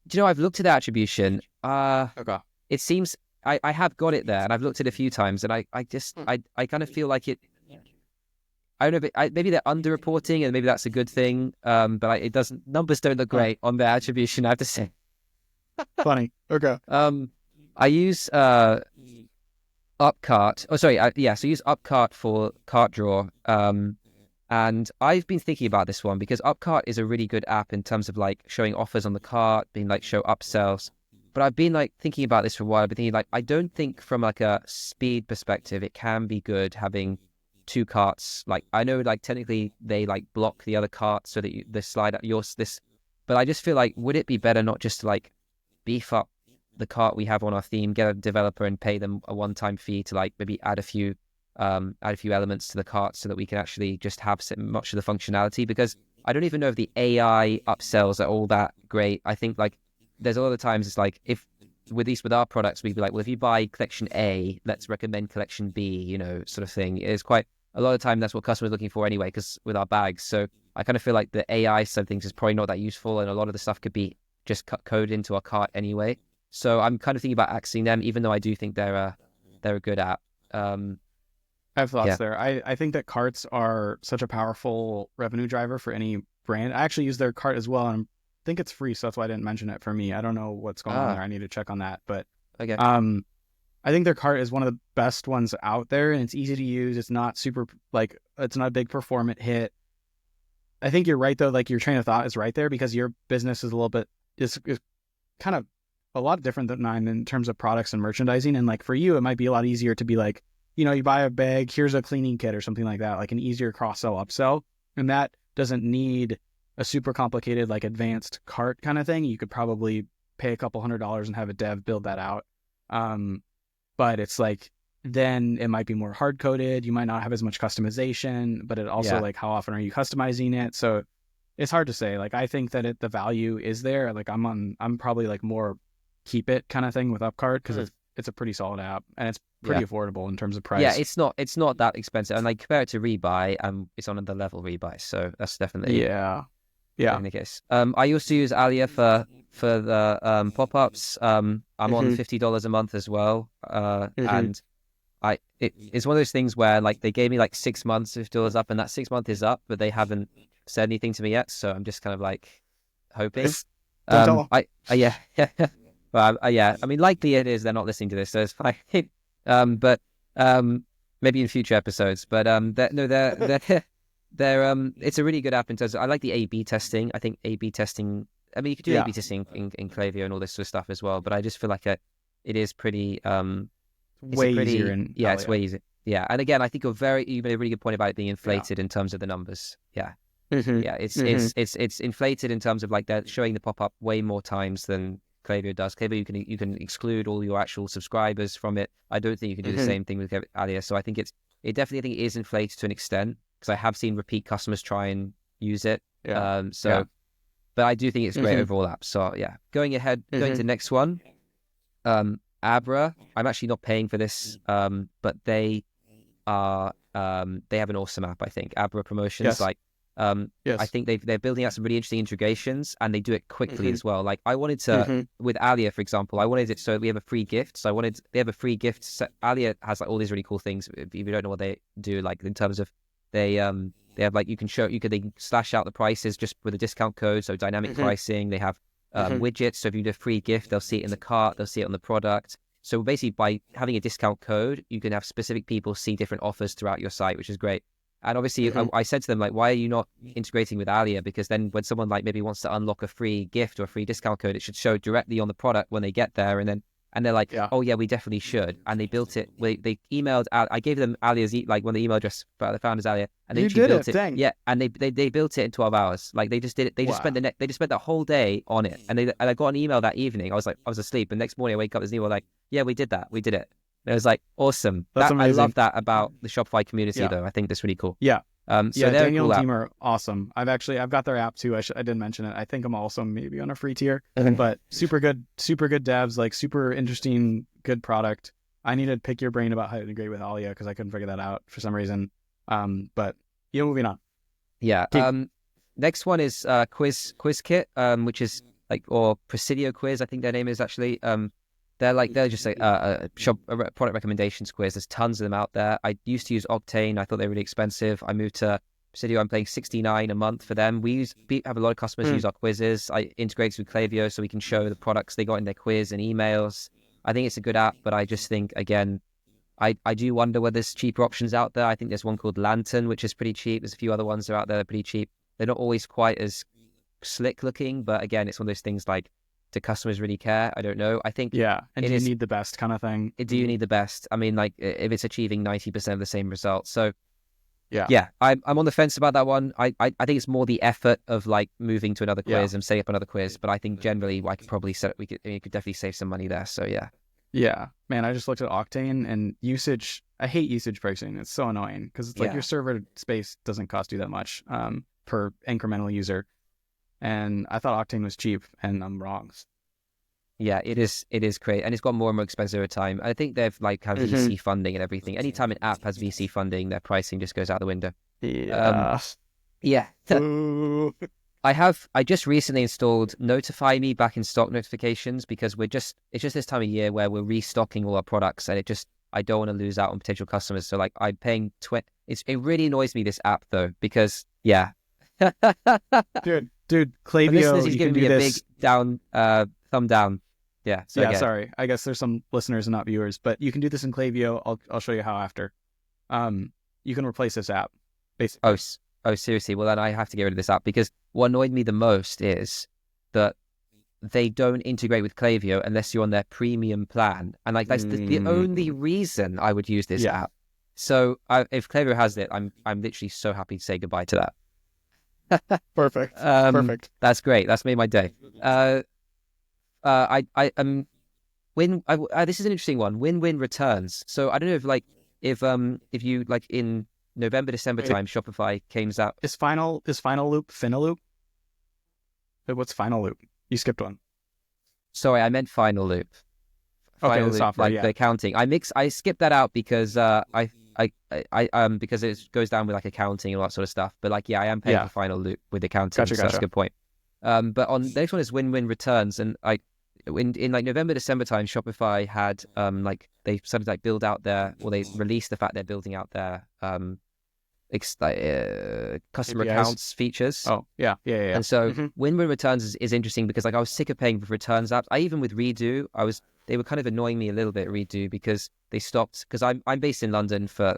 Do you know, I've looked at attribution. Okay. It seems I have got it there, and I've looked at it a few times, and I kind of feel like it. I don't know if maybe they're underreporting, and maybe that's a good thing. But it doesn't. Numbers don't look great on their attribution, I have to say. Funny. Okay. I use Upcart. Oh, sorry. So I use Upcart for cart drawer. And I've been thinking about this one because Upcart is a really good app in terms of like showing offers on the cart, being like show upsells. But I've been like thinking about this for a while. I've been thinking like, I don't think from like a speed perspective, it can be good having two carts. Like I know like technically they like block the other cart so that they slide out but I just feel like, would it be better not just to like beef up the cart we have on our theme, get a developer and pay them a one-time fee to like maybe add a few elements to the cart so that we can actually just have much of the functionality. Because I don't even know if the AI upsells are all that great. I think like there's a lot of times it's like if with our products we'd be like, well, if you buy collection A, let's recommend collection B, sort of thing. It's quite a lot of time that's what customers are looking for anyway, because with our bags. So I kind of feel like the AI side of things is probably not that useful, and a lot of the stuff could be just coded into our cart anyway. So I'm kind of thinking about axing them, even though I do think they're a good app. I have thoughts Yeah. there. I think that carts are such a powerful revenue driver for any brand. I actually use their cart as well, and I think it's free, so that's why I didn't mention it for me. I don't know what's going on there. I need to check on that. But Okay. I think their cart is one of the best ones out there, and it's easy to use. It's not super, like, it's not a big performant hit. I think you're right, though. Like, your train of thought is right there, because your business is a little bit, is kind of a lot different than mine in terms of products and merchandising. And like for you, it might be a lot easier to be like, you buy a bag, here's a cleaning kit or something like that, like an easier cross-sell, upsell. And that doesn't need a super complicated, like advanced cart kind of thing. You could probably pay a couple $100s and have a dev build that out. But it's like, then it might be more hard coded. You might not have as much customization, but it also like, how often are you customizing it? So it's hard to say. Like, I think that the value is there. Like I'm probably like more keep it kind of thing with Upcart, because it's a pretty solid app, and it's pretty affordable in terms of price. Yeah, it's not that expensive, and like compare it to Rebuy, it's on the level Rebuy, so that's definitely definitely the case. I also use Alia for the pop-ups. I'm on $50 a month as well, and it's one of those things where like they gave me like 6 months of $50 up, and that 6 month is up, but they haven't said anything to me yet, so I'm just kind of like hoping. Don't tell them. Yeah. Well, yeah, I mean, likely it is they're not listening to this, so it's fine. But maybe in future episodes. But they're it's a really good app in terms of, I like the A/B testing. I think A/B testing. I mean, you could do A/B testing in Klaviyo and all this sort of stuff as well. But I just feel like it is pretty way easier in Alia. It's way easier. Yeah, and again, I think you made a really good point about it being inflated in terms of the numbers. Yeah. Yeah, it's inflated in terms of like they're showing the pop-up way more times than Klaviyo does. Klaviyo, you can exclude all your actual subscribers from it. I don't think you can do the same thing with Alia. So I think it definitely, I think it is inflated to an extent, because I have seen repeat customers try and use it. But I do think it's a great overall app. So yeah, going to the next one, Abra. I'm actually not paying for this, but they have an awesome app. I think Abra Promotions, I think they're building out some really interesting integrations, and they do it quickly as well. Like I wanted to with Alia, for example, I wanted it so we have a free gift. So they have a free gift. So Alia has like all these really cool things. If you don't know what they do, like in terms of they have like they can slash out the prices just with a discount code. So dynamic pricing. They have widgets. So if you do a free gift, they'll see it in the cart. They'll see it on the product. So basically, by having a discount code, you can have specific people see different offers throughout your site, which is great. And obviously, I said to them, like, why are you not integrating with Alia? Because then when someone like maybe wants to unlock a free gift or a free discount code, it should show directly on the product when they get there. And they're like, oh yeah, we definitely should. And they built it. They emailed out. I gave them Alia's one of the email address for the founders Alia, and they built it. Dang. Yeah, and they built it in 12 hours. Like they just did it. They just spent the whole day on it. And I got an email that evening. I was asleep, and next morning I wake up, there's an email like, yeah, we did that. We did it. And it was like awesome. That's amazing. I love that about the Shopify community though. I think that's really cool. Yeah. So Daniel cool and team are awesome. I've got their app too. I didn't mention it. I think I'm also maybe on a free tier, but super good devs, like super interesting, good product. I need to pick your brain about how to integrate with Alia, because I couldn't figure that out for some reason. But moving on. Yeah. Next one is Quiz Kit, which is like, or Presidio Quiz, I think their name is actually. They're just like a product recommendations quiz. There's tons of them out there. I used to use Octane. I thought they were really expensive. I moved to Presidio. I'm paying $69 a month for them. We have a lot of customers use our quizzes. I integrate with Klaviyo so we can show the products they got in their quiz and emails. I think it's a good app, but I just think, again, I do wonder whether there's cheaper options out there. I think there's one called Lantern, which is pretty cheap. There's a few other ones that are out there that are pretty cheap. They're not always quite as slick looking, but again, it's one of those things like, do customers really care? I don't know. I think and do you need the best kind of thing? Do you need the best? I mean, like if it's achieving 90% of the same results. So Yeah. Yeah, I'm on the fence about that one. I think it's more the effort of like moving to another Yeah. quiz and setting up another quiz. But I think generally I could probably you could definitely save some money there. So yeah. Yeah. Man, I just looked at Octane and usage. I hate usage pricing. It's so annoying because it's like your Yeah. server space doesn't cost you that much per incremental user. And I thought Octane was cheap, and I'm wrong. Yeah, it is. It is great, and it's got more and more expensive over time. I think they've like have Mm-hmm. VC funding and everything. Anytime an app has VC funding, their pricing just goes out the window. Um, Yeah. yeah, Boo. I just recently installed Notify Me back in stock notifications because it's just this time of year where we're restocking all our products, and I don't want to lose out on potential customers. So like I'm paying it really annoys me, this app though, because yeah. Dude, For listeners, Klaviyo, he's you can giving do me a big this. thumb down. Yeah, so Yeah, again. sorry. I guess there's some listeners and not viewers, but you can do this in Klaviyo. I'll show you how after. You can replace this app, Oh, basically. oh, seriously? Well, then I have to get rid of this app because what annoyed me the most is that they don't integrate with Klaviyo unless you're on their premium plan, and like that's the only Mm, reason I would use this yeah, app. So if Klaviyo has it, I'm literally so happy to say goodbye to that. perfect, perfect. That's great. That's made my day. I this is an interesting one. Win-win returns. So I don't know if you like in November, December Wait, time, Shopify came out. is final loop Finaloop? Wait, what's final loop? You skipped one. Sorry, I meant Final Loop. Okay, Final the Loop, software. like the Yeah, accounting. I skipped that out because because it goes down with like accounting and all that sort of stuff. But like yeah, I am paying yeah. for Final Loop with accounting, Gotcha, so that's a gotcha. good point. But on the next one is win-win returns, and like in like November, December time, Shopify had like they started like build out their or they released the fact they're building out their customer APIs. accounts features. Oh, yeah, yeah, yeah, And yeah. so win-win returns is interesting because like I was sick of paying for returns apps. I even with Redo, they were kind of annoying me a little bit, Redo, because they stopped because I'm based in London for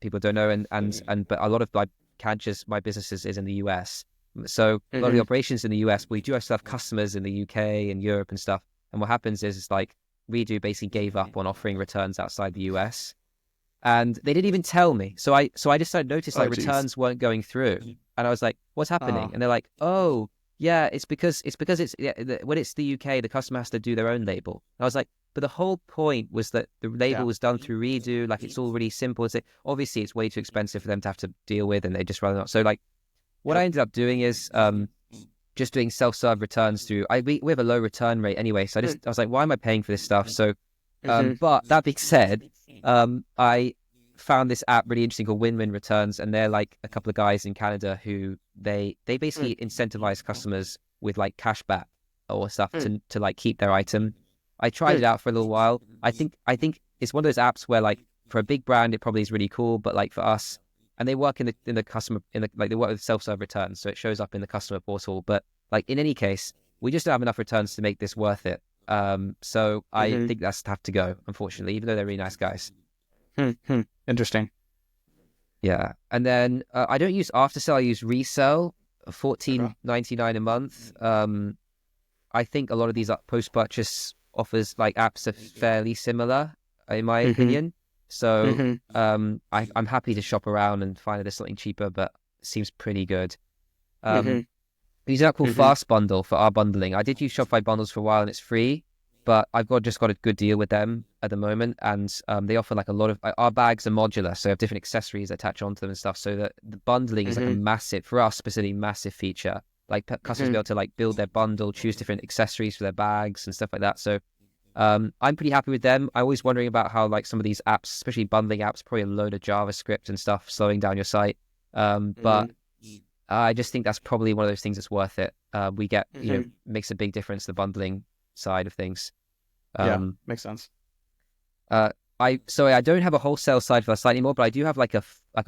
people who don't know, and but a lot of like Canchas, my business is in the US. So a lot of the Mm-hmm. operations in the US, we do still have customers in the UK and Europe and stuff. And what happens is it's like Redo basically gave up on offering returns outside the US, and they didn't even tell me. So I just started notice Oh, like jeez. returns weren't going through, and I was like, "What's happening?" Oh, And they're like, "Oh, yeah, it's yeah, when it's the UK, the customer has to do their own label." And I was like, "But the whole point was that the label yeah. was done through Redo. Like it's all really simple. Obviously it's way too expensive for them to have to deal with, and they just rather not." So like, what I Yep. ended up doing is just doing self-serve returns through. We have a low return rate anyway, so I was like, "Why am I paying for this stuff?" So Mm-hmm. but that being said, I found this app really interesting called Win-Win Returns, and they're like a couple of guys in Canada who they basically incentivize customers with like cashback or stuff to like keep their item. I tried it out for a little while. I think it's one of those apps where like for a big brand it probably is really cool, but like for us, and they work in the customer in the like they work with self-serve returns, so it shows up in the customer portal. But like in any case, we just don't have enough returns to make this worth it. So I Mm-hmm. think that's have to go, unfortunately, even though they're really nice guys. Hmm. Interesting. Yeah. And then I don't use after sale, I use resell, Okay. 14.99 a month. I think a lot of these post purchase offers like apps are fairly similar, in my Mm-hmm. opinion. So Mm-hmm. I'm happy to shop around and find that there's something cheaper, but it seems pretty good. Mm-hmm. Um, we use an app called Mm-hmm. Fast Bundle for our bundling. I did use Shopify bundles for a while and it's free, but just got a good deal with them at the moment. And they offer like a lot of our bags are modular, so they have different accessories attached onto them and stuff. So that the bundling is like a Mm-hmm. massive, for us specifically, massive feature. Like customers Mm-hmm. be able to like build their bundle, choose different accessories for their bags and stuff like that. So I'm pretty happy with them. I'm always wondering about how like some of these apps, especially bundling apps, probably a load of JavaScript and stuff slowing down your site. But I just think that's probably one of those things that's worth it. We get, Mm-hmm. makes a big difference, the bundling side of things. Yeah, Um, makes sense. I don't have a wholesale side for that site anymore, but I do have like a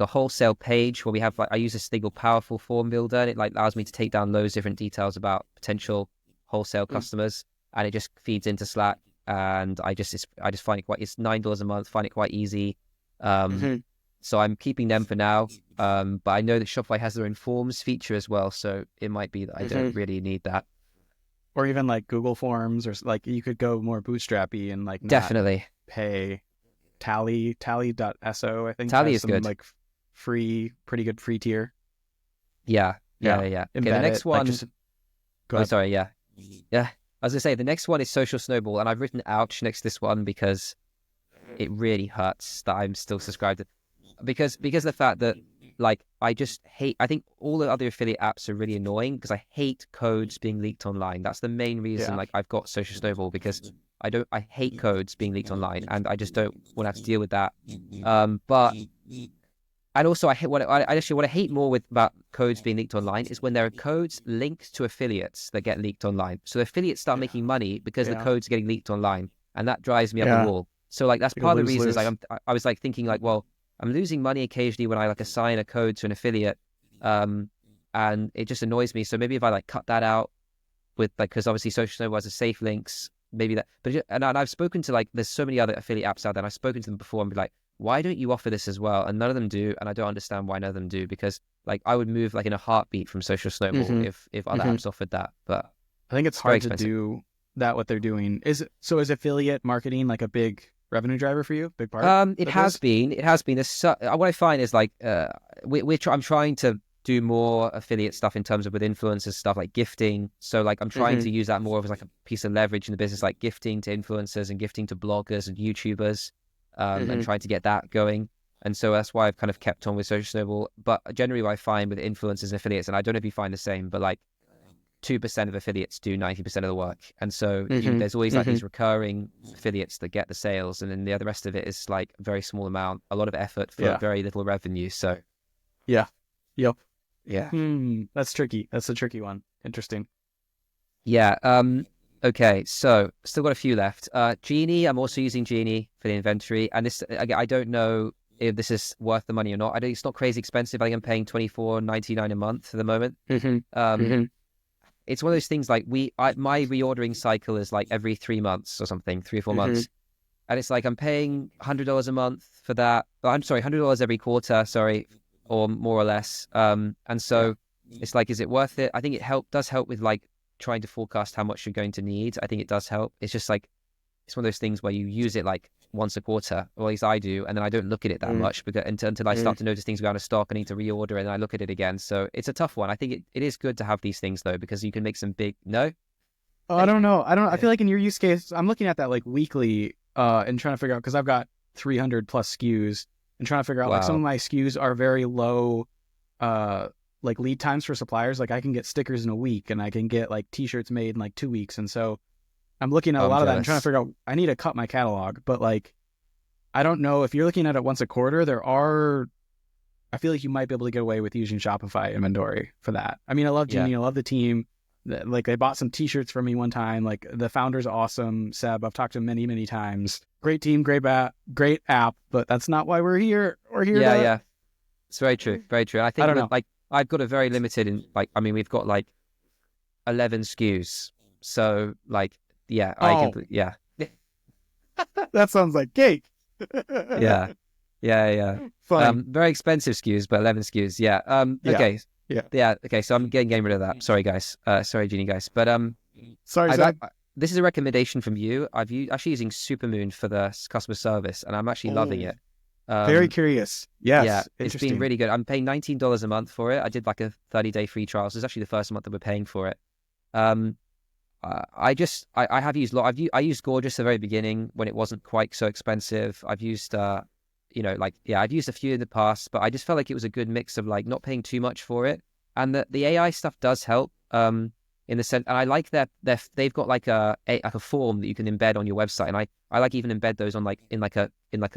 wholesale page where we have like, I use a thing called Powerful Form Builder, and it like allows me to take down loads of different details about potential wholesale customers, and it just feeds into Slack. And I just find it's $9 a month, find it quite easy. Um, Mm-hmm. so I'm keeping them for now. But I know that Shopify has their own forms feature as well, so it might be that I don't Mm-hmm. really need that. Or even like Google Forms, or like you could go more bootstrappy and like not Definitely, pay tally.so, I think Tally has is some good. like pretty good free tier. Yeah. Okay, the Embed next it. Like one. just go Oh, ahead. sorry. Yeah. Yeah. I was gonna say the next one is Social Snowball, and I've written ouch next to this one because it really hurts that I'm still subscribed to, because of the fact that like I just hate. I think all the other affiliate apps are really annoying because I hate codes being leaked online. That's the main reason Yeah. like I've got Social Snowball, because I hate codes being leaked online, and I just don't want to have to deal with that. But and also I hate what I hate more with about codes being leaked online is when there are codes linked to affiliates that get leaked online. So the affiliates start making money because the Yeah. code's getting leaked online, and that drives me up the Yeah. wall. So like that's Like a part of the reason is like lose-lose. I was like thinking like, well, I'm losing money occasionally when I like assign a code to an affiliate, and it just annoys me. So maybe if I like cut that out with like, because obviously Social Snowball has a safe links, maybe that. But and I've spoken to like, there's so many other affiliate apps out there, and I've spoken to them before and be like, why don't you offer this as well? And none of them do, and I don't understand why none of them do, because like I would move like in a heartbeat from Social Snowball Mm-hmm. if other Mm-hmm. apps offered that, but I think it's it's very hard to expensive. do that what they're doing. Is affiliate marketing like a big revenue driver for you? Big part It of has this? been. It has been. What I find is like I'm trying to do more affiliate stuff in terms of with influencers stuff like gifting. So like I'm trying Mm-hmm. to use that more of as like a piece of leverage in the business, like gifting to influencers and gifting to bloggers and YouTubers, and Mm-hmm. trying to get that going. And so that's why I've kind of kept on with Social Snowball. But generally, what I find with influencers and affiliates, and I don't know if you find the same, but like 2% of affiliates do 90% of the work. And so Mm-hmm. there's always like Mm-hmm. these recurring affiliates that get the sales. And then the other rest of it is like a very small amount, a lot of effort for Yeah. very little revenue. So Yeah. Yep. yeah. That's tricky. That's a tricky one. Interesting. Yeah. Okay. So still got a few left. Genie, I'm also using Genie for the inventory. And this, I don't know if this is worth the money or not. It's not crazy expensive. I think I'm paying $24.99 a month at the moment. Mm-hmm. Um, Mm-hmm. it's one of those things like my reordering cycle is like every 3 months or something, 3 or 4 months. And it's like I'm paying $100 a month for that. I'm sorry, $100 every quarter, sorry, or more or less. And Yeah. so it's like, is it worth it? I think does help with like trying to forecast how much you're going to need. I think it does help. It's just like, it's one of those things where you use it like once a quarter, or at least I do, and then I don't look at it that much because until I start to notice things go out of stock, I need to reorder, and then I look at it again. So it's a tough one. I think it is good to have these things though, because you can make some big Oh, I don't know. I feel like in your use case, I'm looking at that like weekly, and trying to figure out, because I've got 300 plus SKUs, and trying to figure out like some of Wow. my SKUs are very low, like lead times for suppliers. Like I can get stickers in a week, and I can get like t-shirts made in like 2 weeks. And so I'm looking at a I'm lot of that and trying to jealous. figure out, I need to cut my catalog, but like, I don't know if you're looking at it once a quarter, I feel like you might be able to get away with using Shopify inventory for that. I mean, I love Yeah. Genie. I love the team. Like they bought some t-shirts for me one time. Like the founder's awesome. Seb, I've talked to him many, many times. Great team, great app, but that's not why we're here. We're here Yeah, to, yeah. It's very true. Very true. And I I think don't with know. like I've got a very limited in like I mean we've got like 11 SKUs. So like yeah, I can Oh, yeah. that sounds like cake. Yeah. Yeah, yeah. Fun. Very expensive SKUs, but 11 SKUs. Yeah. Yeah. Okay. Yeah. Yeah, okay. So I'm getting rid of that. Sorry guys. Sorry Genie guys. But Sorry, I Seb. this is a recommendation from you. Actually using Supermoon for the customer service, and I'm actually loving Oh, it. very Um curious. Yeah, Yes. it's been Interesting. really good. I'm paying $19 a month for it. I did like a 30-day free trial. So it's actually the first month that we're paying for it. Um, I have used I used Gorgeous at the very beginning when it wasn't quite so expensive. I've used I've used a few in the past, but I just felt like it was a good mix of like not paying too much for it, and the AI stuff does help. In the sense, and I like that they've got like a form that you can embed on your website, and I like even embed those on like in like a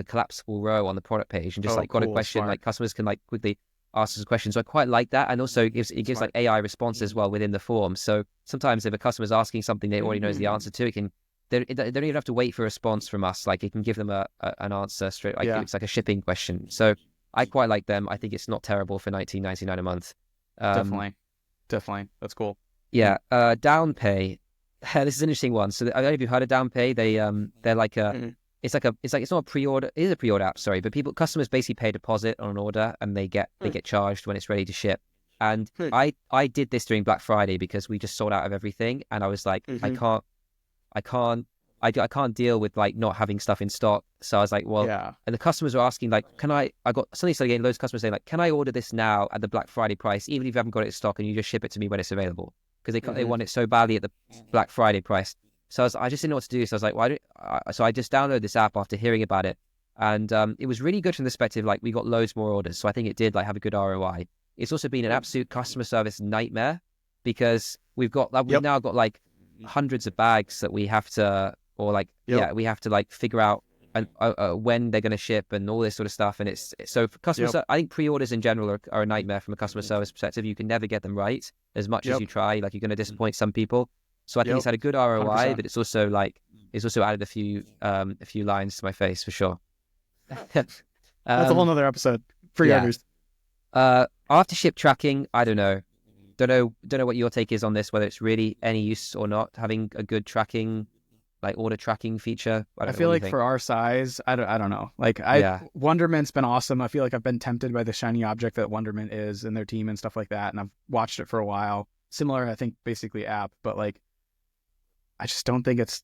collapsible row on the product page, and just Oh, like got a cool. question, Smart. like customers can like quickly ask us a question. So I quite like that, and also it gives like Smart. AI response as well within the form. So sometimes if a customer's asking something they already knows the answer to, they don't even have to wait for a response from us. Like it can give them an answer straight, like Yeah, it's like a shipping question. So I quite like them. I think it's not terrible for $19.99 a month. Um, definitely. Definitely. That's cool. yeah, down pay. This is an interesting one. So I don't know if you've heard of down pay. They're like a Mhm. it's not a pre-order. It is a pre-order app, sorry, but customers basically pay a deposit on an order and they get charged when it's ready to ship. And Hmm. I did this during Black Friday because we just sold out of everything, and I was like, Mhm. I can't I can't deal with like not having stuff in stock. So I was like, well, Yeah. and the customers were asking like, I got suddenly started getting loads of customers saying like, can I order this now at the Black Friday price, even if you haven't got it in stock, and you just ship it to me when it's available? Because they want it so badly at the Black Friday price. So I just didn't know what to do. So I was like, why don't so I just downloaded this app after hearing about it. And it was really good from the perspective, like we got loads more orders. So I think it did like have a good ROI. It's also been an absolute customer service nightmare because we've now got like hundreds of bags that we have to, or like, we have to like figure out when they're going to ship and all this sort of stuff. And it's so for customers, I think pre-orders in general are a nightmare from a customer service perspective. You can never get them right as much as you try. Like you're going to disappoint some people. So I think it's had a good ROI, 100%. but it's also added a few lines to my face for sure. That's a whole nother episode. Pre-orders. After ship tracking, I don't know. Don't know what your take is on this, whether it's really any use or not, having a good tracking, like order tracking feature. I feel like for our size, I don't know. Like Wonderment's been awesome. I feel like I've been tempted by the shiny object that Wonderment is and their team and stuff like that. And I've watched it for a while. Similar, I think, basically app, but like, I just don't think it's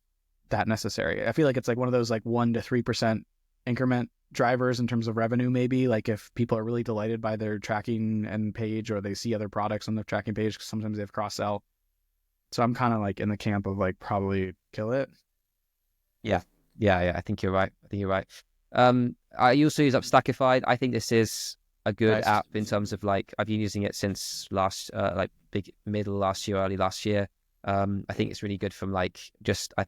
that necessary. I feel like it's like one of those like 1% to 3% increment drivers in terms of revenue, maybe. Like if people are really delighted by their tracking and page, or they see other products on their tracking page, because sometimes they have cross sell. So I'm kind of like in the camp of like probably kill it. Yeah. I think you're right. I also use Upstackify. I think this is a good app in terms of like I've been using it since middle last year, early last year. I think it's really good from like just I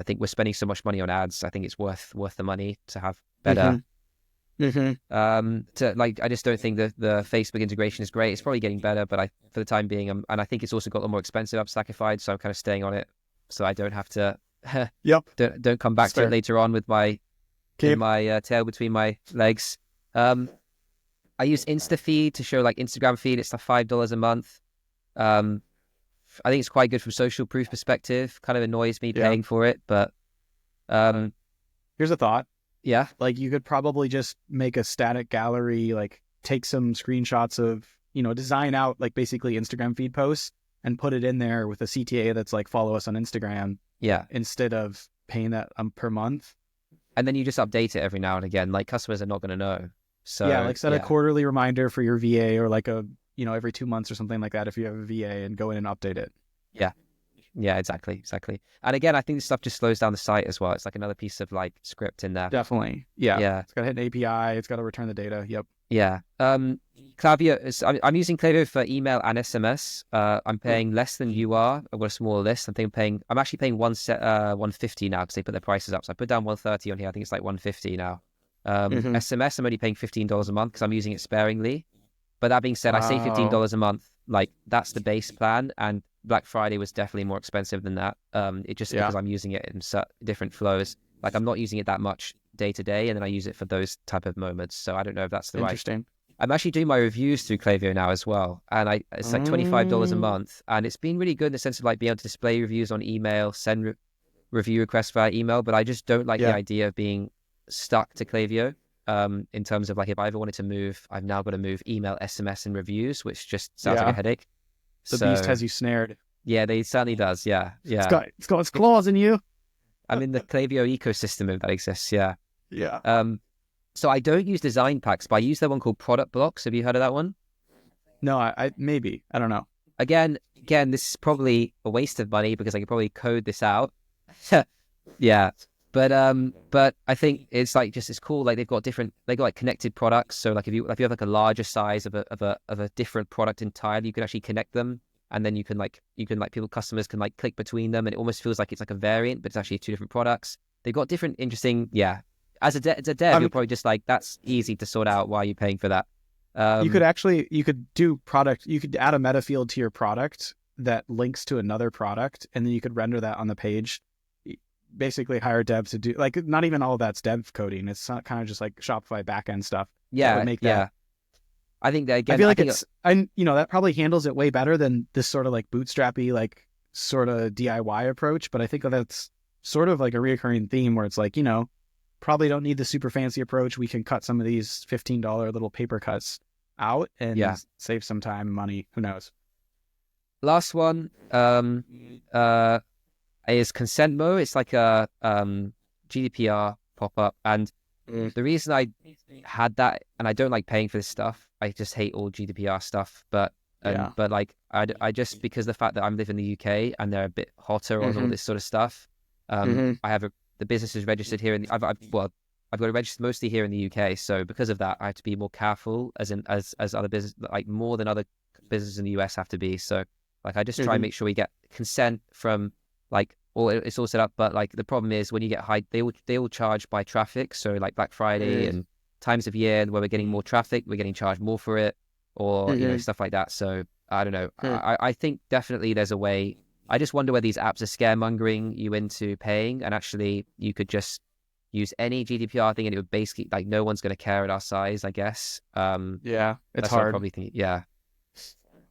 think we're spending so much money on ads. I think it's worth the money to have better. To like, I just don't think the Facebook integration is great. It's probably getting better, but for the time being, and I think it's also got a more expensive Upstackified, so I'm kind of staying on it, so I don't have to. Don't come back to it later on with my tail between my legs. I use InstaFeed to show like Instagram feed. It's like $5 a month. I think it's quite good from social proof perspective. Kind of annoys me paying for it, but here's a thought. Yeah. Like you could probably just make a static gallery, like take some screenshots of, design out like basically Instagram feed posts and put it in there with a CTA that's like follow us on Instagram. Yeah. Instead of paying that per month. And then you just update it every now and again. Like customers are not going to know. So like set a quarterly reminder for your VA, or like a, every 2 months or something like that if you have a VA, and go in and update it. Yeah, exactly. And again, I think this stuff just slows down the site as well. It's like another piece of like script in there. Definitely. Yeah. It's got to hit an API. It's got to return the data. Yep. Yeah. Klaviyo, I'm using Klaviyo for email and SMS. I'm paying less than you are. I've got a smaller list. I'm actually paying 150 now because they put their prices up. So I put down 130 on here. I think it's like 150 now. SMS, I'm only paying $15 a month because I'm using it sparingly. But that being said, I say $15 a month. Like that's the base plan, and Black Friday was definitely more expensive than that. Because I'm using it in different flows. Like I'm not using it that much day to day, and then I use it for those type of moments. So I don't know if that's the right. I'm actually doing my reviews through Klaviyo now as well, and it's like $25 a month, and it's been really good in the sense of like being able to display reviews on email, send review requests via email. But I just don't like the idea of being stuck to Klaviyo. In terms of like if I ever wanted to move, I've now got to move email, SMS, and reviews, which just sounds like a headache. The beast has you snared. Yeah, they certainly does. Yeah. It's got its claws in you. I'm in the Klaviyo ecosystem if that exists. Yeah. Yeah. So I don't use design packs, but I use that one called Product Blocks. Have you heard of that one? No, I maybe. I don't know. Again, this is probably a waste of money because I could probably code this out. Yeah. But I think it's like it's cool. Like they got like connected products. So like if you have like a larger size of a different product entirely, you can actually connect them, and then customers can like click between them, and it almost feels like it's like a variant, but it's actually two different products. They've got different interesting. Yeah. As a dev, you're probably just like that's easy to sort out. Why are you paying for that? You could do product. You could add a meta field to your product that links to another product, and then you could render that on the page. Basically hire devs to do like not even all of that's dev coding. It's not kind of just like Shopify backend stuff. Yeah, I think that again. I feel like that probably handles it way better than this sort of like bootstrappy like sort of DIY approach. But I think that's sort of like a reoccurring theme where it's like probably don't need the super fancy approach. We can cut some of these $15 little paper cuts out and save some time and money. Who knows? Last one. is Consentmo. It's like a GDPR pop-up, and the reason I had that, and I don't like paying for this stuff. I just hate all GDPR stuff. Yeah. But like I just, because the fact that I'm living in the UK and they're a bit hotter on all this sort of stuff. I have the business is registered here, and I've got it registered mostly here in the UK. So because of that, I have to be more careful, as other business, like more than other businesses in the US have to be. So like I just try and make sure we get consent from like all, it's all set up. But like the problem is when you get high, they all charge by traffic. So like Black Friday and times of year where we're getting more traffic, we're getting charged more for it, or stuff like that. So I don't know. I think definitely there's a way. I just wonder where these apps are scaremongering you into paying, and actually you could just use any GDPR thing and it would basically, like, no one's going to care at our size, I guess. Yeah, it's that's hard. what I'm probably thinking. Yeah.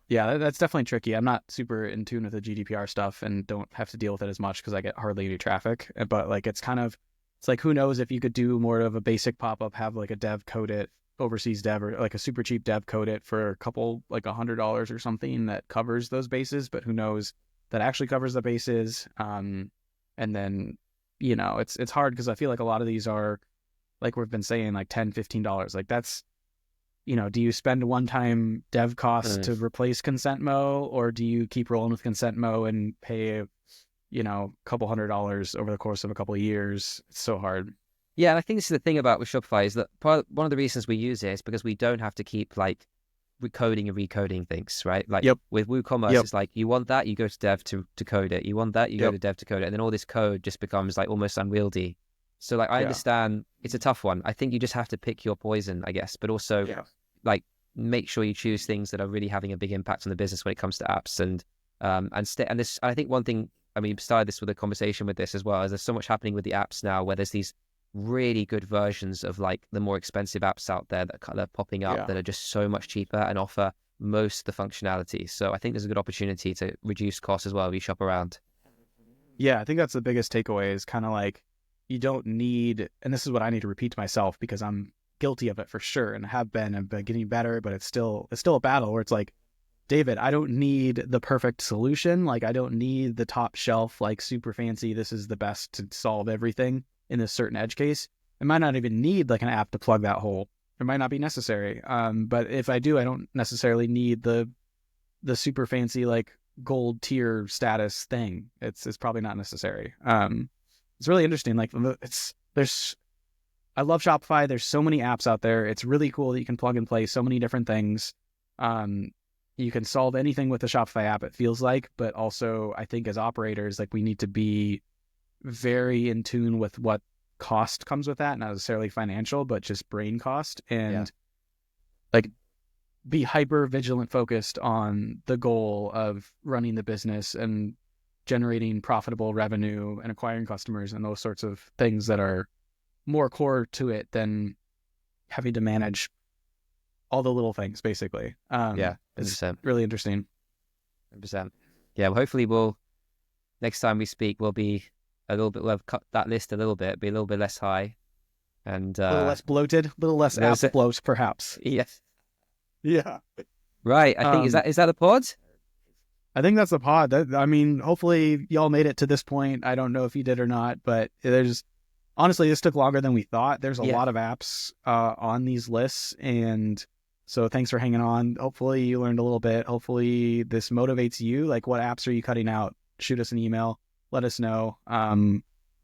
Yeah, that's definitely tricky. I'm not super in tune with the GDPR stuff and don't have to deal with it as much because I get hardly any traffic. But like, it's like, who knows if you could do more of a basic pop-up, have like a dev code it, overseas dev, or like a super cheap dev code it for a couple, like $100 or something that covers those bases. But who knows that actually covers the bases. And then, it's hard because I feel like a lot of these are, like we've been saying, like $10, $15. Like that's, do you spend one-time dev costs to replace Consentmo, or do you keep rolling with Consentmo and pay, couple $100 over the course of a couple of years? It's so hard. Yeah, and I think this is the thing about with Shopify is that one of the reasons we use it is because we don't have to keep like recoding and recoding things, right? Like with WooCommerce, it's like you want that, you go to dev to code it. You want that, you go to dev to code it. And then all this code just becomes like almost unwieldy. So like I understand it's a tough one. I think you just have to pick your poison, I guess, but also like make sure you choose things that are really having a big impact on the business when it comes to apps and this. I think one thing, I mean, we started this with a conversation with this as well, is there's so much happening with the apps now where there's these really good versions of like the more expensive apps out there that are popping up that are just so much cheaper and offer most of the functionality. So I think there's a good opportunity to reduce costs as well if you shop around. Yeah, I think that's the biggest takeaway is kind of like, you don't need, and this is what I need to repeat to myself because I'm guilty of it for sure and have been and been getting better, but it's still a battle where it's like, David, I don't need the perfect solution. Like I don't need the top shelf, like super fancy, this is the best to solve everything in this certain edge case. I might not even need like an app to plug that hole. It might not be necessary. But if I do, I don't necessarily need the super fancy like gold tier status thing. It's probably not necessary. It's really interesting. Like I love Shopify. There's so many apps out there. It's really cool that you can plug and play so many different things. You can solve anything with the Shopify app, it feels like, but also I think as operators, like we need to be very in tune with what cost comes with that, not necessarily financial, but just brain cost, and like be hyper vigilant focused on the goal of running the business and generating profitable revenue and acquiring customers and those sorts of things that are more core to it than having to manage all the little things, basically. 100%. It's really interesting. 100%. Yeah, well, hopefully next time we speak, we'll have cut that list a little bit, be a little bit less high, and a little less bloated, a little less app bloat, perhaps. Yes. Yeah. Right. I think is that a pod? I think that's the pod. I mean, hopefully y'all made it to this point. I don't know if you did or not, but honestly, this took longer than we thought. There's a lot of apps on these lists, and so thanks for hanging on. Hopefully you learned a little bit. Hopefully this motivates you. Like, what apps are you cutting out? Shoot us an email. Let us know.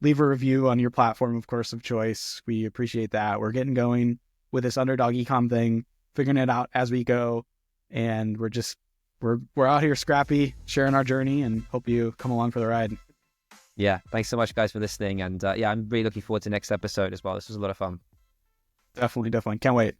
Leave a review on your platform, of course, of choice. We appreciate that. We're getting going with this Underdog Ecom thing, figuring it out as we go, and we're out here scrappy, sharing our journey, and hope you come along for the ride. Yeah, thanks so much, guys, for listening. And I'm really looking forward to next episode as well. This was a lot of fun. Definitely. Can't wait.